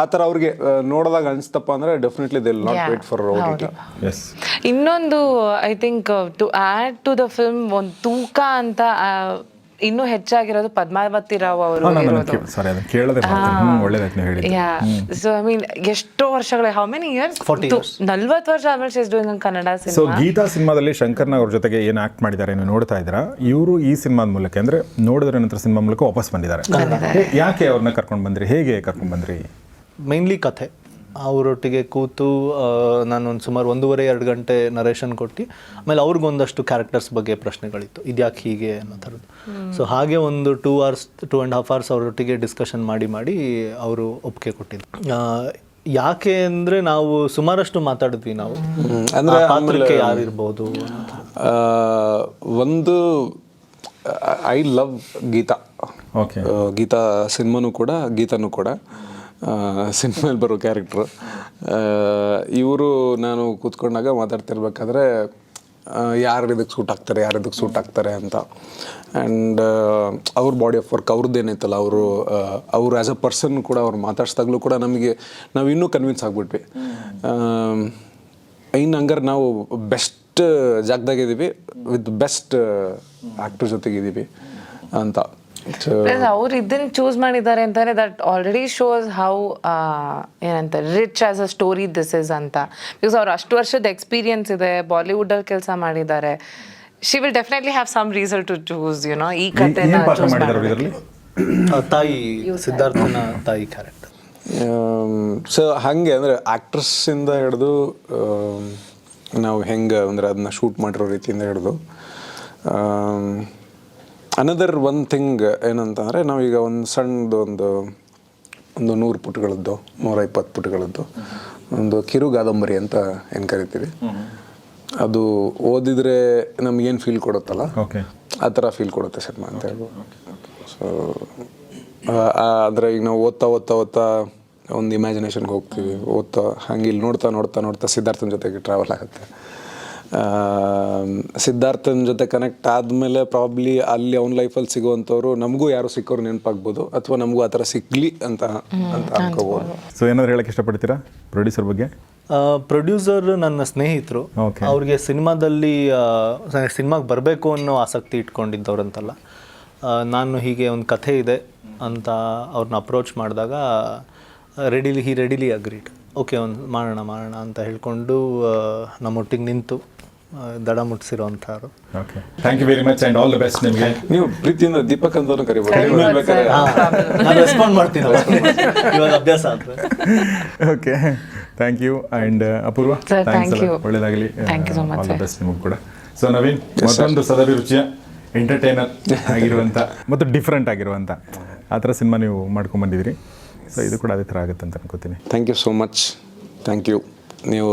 ಆ ಥರ ಅವ್ರಿಗೆ ನೋಡಿದಾಗ ಅನಿಸ್ತಪ್ಪ ಅಂದರೆ definitely they will not wait for OTT. ಇನ್ನೊಂದು I think to add to the film ಒಂದು ತೂಕ ಅಂತ ಇನ್ನೂ ಹೆಚ್ಚಾಗಿರೋದು ಪದ್ಮಾವತಿ ರಾವ್ ಅವರು. ಸೊ ಐ ಮೀನ್ ಎಷ್ಟೋ ವರ್ಷಗಳ, ಹೌ ಮೆನಿ ಇಯರ್ಸ್, 40 ವರ್ಷ ಆದ್ಮೇಲೆ she is doing Kannada cinema. So Geetha ಸಿನಿಮಾದಲ್ಲಿ ಶಂಕರ್ನಾಗ್ ಅವ್ರ ಜೊತೆಗೆ ಏನು ಆಕ್ಟ್ ಮಾಡಿದ್ದಾರೆ ನೀವು ನೋಡ್ತಾ ಇದ್ದೀರಾ. ಇವರು ಈ ಸಿನಿಮಾದ ಮೂಲಕ ಅಂದ್ರೆ ನೋಡಿದ್ರ ನಂತರ ಸಿನಿಮಾ ಮೂಲಕ ವಾಪಸ್ ಬಂದಿದ್ದಾರೆ. ಯಾಕೆ ಅವ್ರನ್ನ ಕರ್ಕೊಂಡು ಬಂದ್ರಿ, ಹೇಗೆ ಕರ್ಕೊಂಡು ಬಂದ್ರಿ? ಮೈನ್ಲಿ ಕಥೆ, ಅವರೊಟ್ಟಿಗೆ ಕೂತು ನಾನೊಂದು ಸುಮಾರು 1.5-2 ಗಂಟೆ ನರೇಷನ್ ಕೊಟ್ಟು, ಆಮೇಲೆ ಅವ್ರಿಗೊಂದಷ್ಟು ಕ್ಯಾರೆಕ್ಟರ್ಸ್ ಬಗ್ಗೆ ಪ್ರಶ್ನೆಗಳಿತ್ತು, ಇದ್ಯಾಕೆ ಹೀಗೆ ಅನ್ನೋ ಥರದ್ದು. ಸೊ ಹಾಗೆ ಒಂದು 2.5 hours ಅವರೊಟ್ಟಿಗೆ ಡಿಸ್ಕಷನ್ ಮಾಡಿ ಅವರು ಒಪ್ಪಿಗೆ ಕೊಟ್ಟಿದ್ದು. ಯಾಕೆ ಅಂದರೆ ನಾವು ಸುಮಾರಷ್ಟು ಮಾತಾಡಿದ್ವಿ. ನಾವು ಅಂದರೆ ಪಾತ್ರಕ್ಕೆ ಯಾರಿರ್ಬೋದು. ಒಂದು ಐ ಲವ್ ಗೀತಾ. ಗೀತಾ ಸಿನಿಮಾನೂ ಕೂಡ, ಗೀತಾನೂ ಕೂಡ ಸಿನಿಮಾಲ್ಲಿ ಬರೋ ಕ್ಯಾರೆಕ್ಟ್ರು. ಇವರು ನಾನು ಕೂತ್ಕೊಂಡಾಗ ಮಾತಾಡ್ತಿರ್ಬೇಕಾದ್ರೆ ಯಾರು ಇದಕ್ಕೆ ಸೂಟ್ ಆಗ್ತಾರೆ ಅಂತ. ಆ್ಯಂಡ್ ಅವ್ರ ಬಾಡಿ ಆಫ್ ವರ್ಕ್ ಅವ್ರದ್ದೇನೈತಲ್ಲ, ಅವರು ಆ್ಯಸ್ ಅ ಪರ್ಸನ್ ಕೂಡ ಅವ್ರು ಮಾತಾಡ್ಸ್ದಾಗಲೂ ಕೂಡ ನಾವು ಇನ್ನೂ ಕನ್ವಿನ್ಸ್ ಆಗಿಬಿಟ್ವಿ. ಇನ್ನು ಹಂಗಾರೆ ನಾವು ಬೆಸ್ಟ್ ಜಾಗದಾಗಿದ್ದೀವಿ, ವಿತ್ ಬೆಸ್ಟ್ ಆ್ಯಕ್ಟರ್ ಜೊತೆಗಿದ್ದೀವಿ ಅಂತ. ಅವ್ರು ಇದನ್ನ ಚೂಸ್ ಮಾಡಿದ್ದಾರೆ ಅಂತಾನೆ ದಟ್ ಆಲ್ರೆಡಿ ಶೋಸ್ ಹೌ ಏನಂತ rich as a story this is ಅಂತ. ಬಿಕಾಸ್ ಅವ್ರು ಅಷ್ಟು ವರ್ಷದ ಎಕ್ಸ್ಪೀರಿಯನ್ಸ್ ಇದೆ, ಬಾಲಿವುಡಲ್ಲಿ ಕೆಲಸ ಮಾಡಿದ್ದಾರೆ. She will definitely have some reason to choose ಈ ಕಥೆನ ಚೂಸ್ ಮಾಡಿದ್ದಾರೆ. ತಾಯಿ, ಸಿದ್ಧಾರ್ಥನ ತಾಯಿ ಕ್ಯಾರೆಕ್ಟರ್. ಸೊ ಹಾಗೆ ಅಂದರೆ ಆ್ಯಕ್ಟ್ರೆಸ್ಸಿಂದ ಹಿಡಿದು ನಾವು ಹೆಂಗೆ ಅಂದರೆ ಅದನ್ನ ಶೂಟ್ ಮಾಡಿರೋ ರೀತಿಯಿಂದ ಹಿಡಿದು ಅನದರ್ ಒನ್ ಥಿಂಗ್ ಏನಂತಂದರೆ, ನಾವೀಗ ಒಂದು ಸಣ್ಣದು ಒಂದು 100 ಪುಟಗಳದ್ದು, 120 ಪುಟಗಳದ್ದು ಒಂದು ಕಿರು ಕಾದಂಬರಿ ಅಂತ ಏನು ಕರಿತೀವಿ. ಅದು ಓದಿದರೆ ನಮಗೇನು ಫೀಲ್ ಕೊಡುತ್ತಲ್ಲ ಓಕೆ, ಆ ಥರ ಫೀಲ್ ಕೊಡುತ್ತೆ ಸಿನಿಮಾ ಅಂತ ಹೇಳ್ಬೋದು. ಸೊ ಅಂದರೆ ಈಗ ನಾವು ಓದ್ತಾ ಒಂದು ಇಮ್ಯಾಜಿನೇಷನ್ಗೆ ಹೋಗ್ತೀವಿ, ಹಂಗೆ ಇಲ್ಲಿ ನೋಡ್ತಾ ಸಿದ್ಧಾರ್ಥನ ಜೊತೆಗೆ ಟ್ರಾವೆಲ್ ಆಗುತ್ತೆ. ಸಿದ್ಧಾರ್ಥನ ಜೊತೆ ಕನೆಕ್ಟ್ ಆದಮೇಲೆ ಪ್ರಾಬ್ಲಿ ಅಲ್ಲಿ ಅವ್ನ ಲೈಫಲ್ಲಿ ಸಿಗುವಂಥವ್ರು ನಮಗೂ ಯಾರು ಸಿಕ್ಕೋರು ನೆನಪಾಗ್ಬೋದು, ಅಥವಾ ನಮಗೂ ಆ ಥರ ಸಿಗಲಿ ಅಂತ ಅನ್ಕೋಬೋದು. ಸೊ ಏನಾದ್ರು ಹೇಳಕ್ಕೆ ಇಷ್ಟಪಡ್ತೀರಾ ಪ್ರೊಡ್ಯೂಸರ್ ಬಗ್ಗೆ? ಪ್ರೊಡ್ಯೂಸರ್ ನನ್ನ ಸ್ನೇಹಿತರು. Okay. ಅವ್ರಿಗೆ ಸಿನಿಮಾಗೆ ಬರಬೇಕು ಅನ್ನೋ ಆಸಕ್ತಿ ಇಟ್ಕೊಂಡಿದ್ದವ್ರಂತಲ್ಲ. ನಾನು ಹೀಗೆ ಒಂದು ಕಥೆ ಇದೆ ಅಂತ ಅವ್ರನ್ನ ಅಪ್ರೋಚ್ ಮಾಡಿದಾಗ ರೆಡಿಲಿ ಅಗ್ರೀಡ್. ಓಕೆ, ಒಂದು ಮಾಡೋಣ ಅಂತ ಹೇಳ್ಕೊಂಡು ನಮ್ಮೊಟ್ಟಿಗೆ ನಿಂತು ದಡ ಮುಟ್ಟಿಸಿರೋಂಥವ್ರು. Okay, thank you very much and all the best ನಿಮಗೆ. ನೀವು ಪ್ರೀತಿಯಿಂದ ದೀಪಕ್ ಅಂತಲೂ ಕರಿಬೋದು. ನಾನು ರೆಸ್ಪಾಂಡ್ ಮಾಡ್ತೀನಿ ಇವಾಗ ಅಭ್ಯಾಸ ಆದರೆ. Okay, thank you. And Apoorva, Sir, thanks thank you. ಒಳ್ಳೆಯದಾಗಲಿ. Thank you so much, all the sir. Best ನಿಮಗೂ ಕೂಡ. ಸೊ ನವೀನ್, ಮತ್ತೊಂದು ಸದಭಿರುಚಿಯ ಎಂಟರ್ಟೈನರ್ ಆಗಿರುವಂಥ ಮತ್ತು ಡಿಫ್ರೆಂಟ್ ಆಗಿರುವಂಥ ಆ ಥರ ಸಿನಿಮಾ ನೀವು ಮಾಡ್ಕೊಂಬಂದಿದ್ದೀರಿ. ಸೊ ಇದು ಕೂಡ ಅದೇ ಥರ ಆಗುತ್ತೆ ಅಂತ ಅನ್ಕೋತೀನಿ. Thank you so much. Thank you, ನೀವು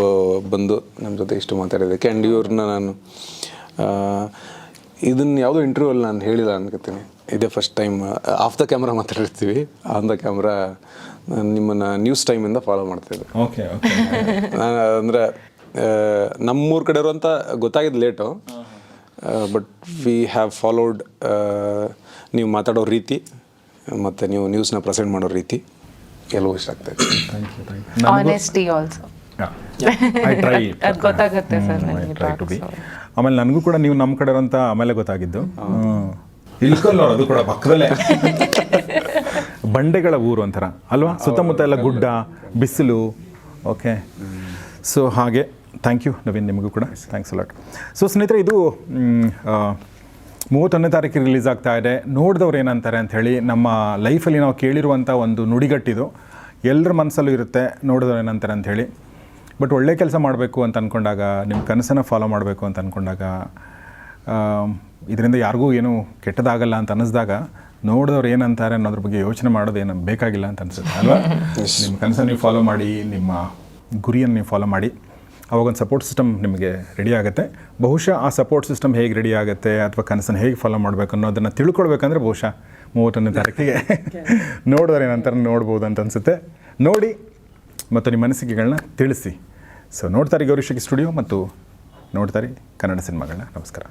ಬಂದು ನಮ್ಮ ಜೊತೆ ಇಷ್ಟು ಮಾತಾಡೋದಕ್ಕೆ. ಆ್ಯಂಡ್ ಇವ್ರನ್ನ ನಾನು ಇದನ್ನು ಯಾವುದೋ ಇಂಟರ್ವ್ಯೂಲ್ಲಿ ನಾನು ಹೇಳಿಲ್ಲ ಅನ್ಕೋತೀನಿ. ಇದೇ first time of the camera ಮಾತಾಡಿರ್ತೀವಿ, ಆನ್ ದ ಕ್ಯಾಮ್ರಾ ನಿಮ್ಮನ್ನು ನ್ಯೂಸ್ ಟೈಮಿಂದ ಫಾಲೋ ಮಾಡ್ತಾಯಿದ್ದೆ. Okay okay. ನಾನು ಅಂದರೆ ನಮ್ಮೂರ ಕಡೆ ಇರುವಂಥ ಗೊತ್ತಾಗಿದ್ದು late, but we have followed ನೀವು ಮಾತಾಡೋ ರೀತಿ ಮತ್ತು ನೀವು ನ್ಯೂಸ್ನ ಪ್ರೆಸೆಂಟ್ ಮಾಡೋ ರೀತಿ ಎಲ್ಲವೂ ಇಷ್ಟ ಆಗ್ತಾಯಿದೆ. Thank you. Honesty also I try ಅದು ಗೊತ್ತಾಗುತ್ತೆ ಸರ್ ನನಗೆ. Try to be. ಆಮೇಲೆ ನನಗೂ ಕೂಡ ನೀವು ನಮ್ಮ ಕಡೆ ಅಂತ ಆಮೇಲೆ ಗೊತ್ತಾಗಿದ್ದು. ಇಲ್ಕಲ್ಲೋ ಅದು ಕೂಡ ಪಕ್ಕದಲ್ಲೇ ಬಂಡೆಗಳ ಊರು ಒಂಥರ ಅಲ್ವಾ, ಸುತ್ತಮುತ್ತ ಎಲ್ಲ ಗುಡ್ಡ, ಬಿಸಿಲು. ಓಕೆ, ಸೊ ಹಾಗೆ ಥ್ಯಾಂಕ್ ಯು ನವೀನ್, ನಿಮಗೂ ಕೂಡ ಥ್ಯಾಂಕ್ಸ್ ಅಲಾಟ್. ಸೊ ಸ್ನೇಹಿತರೆ, ಇದು 31ನೇ ತಾರೀಕಿಗೆ ರಿಲೀಸ್ ಆಗ್ತಾ ಇದೆ. ನೋಡಿದವ್ರು ಏನಂತಾರೆ ಅಂಥೇಳಿ ನಮ್ಮ ಲೈಫಲ್ಲಿ ನಾವು ಕೇಳಿರುವಂಥ ಒಂದು ನುಡಿಗಟ್ಟಿದು ಎಲ್ಲರ ಮನಸ್ಸಲ್ಲೂ ಇರುತ್ತೆ, ನೋಡಿದವ್ರು ಏನಂತಾರೆ ಅಂಥೇಳಿ. ಬಟ್ ಒಳ್ಳೆ ಕೆಲಸ ಮಾಡಬೇಕು ಅಂತ ಅಂದ್ಕೊಂಡಾಗ, ನಿಮ್ಮ ಕನಸನ್ನು ಫಾಲೋ ಮಾಡಬೇಕು ಅಂತ ಅಂದ್ಕೊಂಡಾಗ, ಇದರಿಂದ ಯಾರಿಗೂ ಏನೂ ಕೆಟ್ಟದಾಗಲ್ಲ ಅಂತ ಅನ್ನಿಸ್ದಾಗ ನೋಡಿದವ್ರು ಏನಂತಾರೆ ಅನ್ನೋದ್ರ ಬಗ್ಗೆ ಯೋಚನೆ ಮಾಡೋದು ಏನು ಬೇಕಾಗಿಲ್ಲ ಅಂತ ಅನಿಸುತ್ತೆ ಅಲ್ವಾ. ನಿಮ್ಮ ಕನಸನ್ನು ನೀವು ಫಾಲೋ ಮಾಡಿ, ನಿಮ್ಮ ಗುರಿಯನ್ನು ನೀವು ಫಾಲೋ ಮಾಡಿ, ಅವಾಗೊಂದು ಸಪೋರ್ಟ್ ಸಿಸ್ಟಮ್ ನಿಮಗೆ ರೆಡಿ ಆಗುತ್ತೆ. ಬಹುಶಃ ಆ ಸಪೋರ್ಟ್ ಸಿಸ್ಟಮ್ ಹೇಗೆ ರೆಡಿ ಆಗುತ್ತೆ ಅಥವಾ ಕನಸನ್ನು ಹೇಗೆ ಫಾಲೋ ಮಾಡಬೇಕು ಅನ್ನೋದನ್ನು ತಿಳ್ಕೊಳ್ಬೇಕಂದ್ರೆ ಬಹುಶಃ 31ನೇ ತಾರೀಕಿಗೆ ನೋಡೋರು ಏನಂತಾರೆ ನೋಡ್ಬೋದು ಅಂತ ಅನಿಸುತ್ತೆ. ನೋಡಿ ಮತ್ತು ನಿಮ್ಮ ಅನಿಸಿಕೆಗಳನ್ನ ತಿಳಿಸಿ. ಸೊ ನೋಡ್ತಾರೆ ಗೌರಿ ಶೆಟ್ಟಿ ಸ್ಟುಡಿಯೋ ಮತ್ತು ನೋಡ್ತಾರೆ ಕನ್ನಡ ಸಿನಿಮಾಗಳನ್ನ. ನಮಸ್ಕಾರ.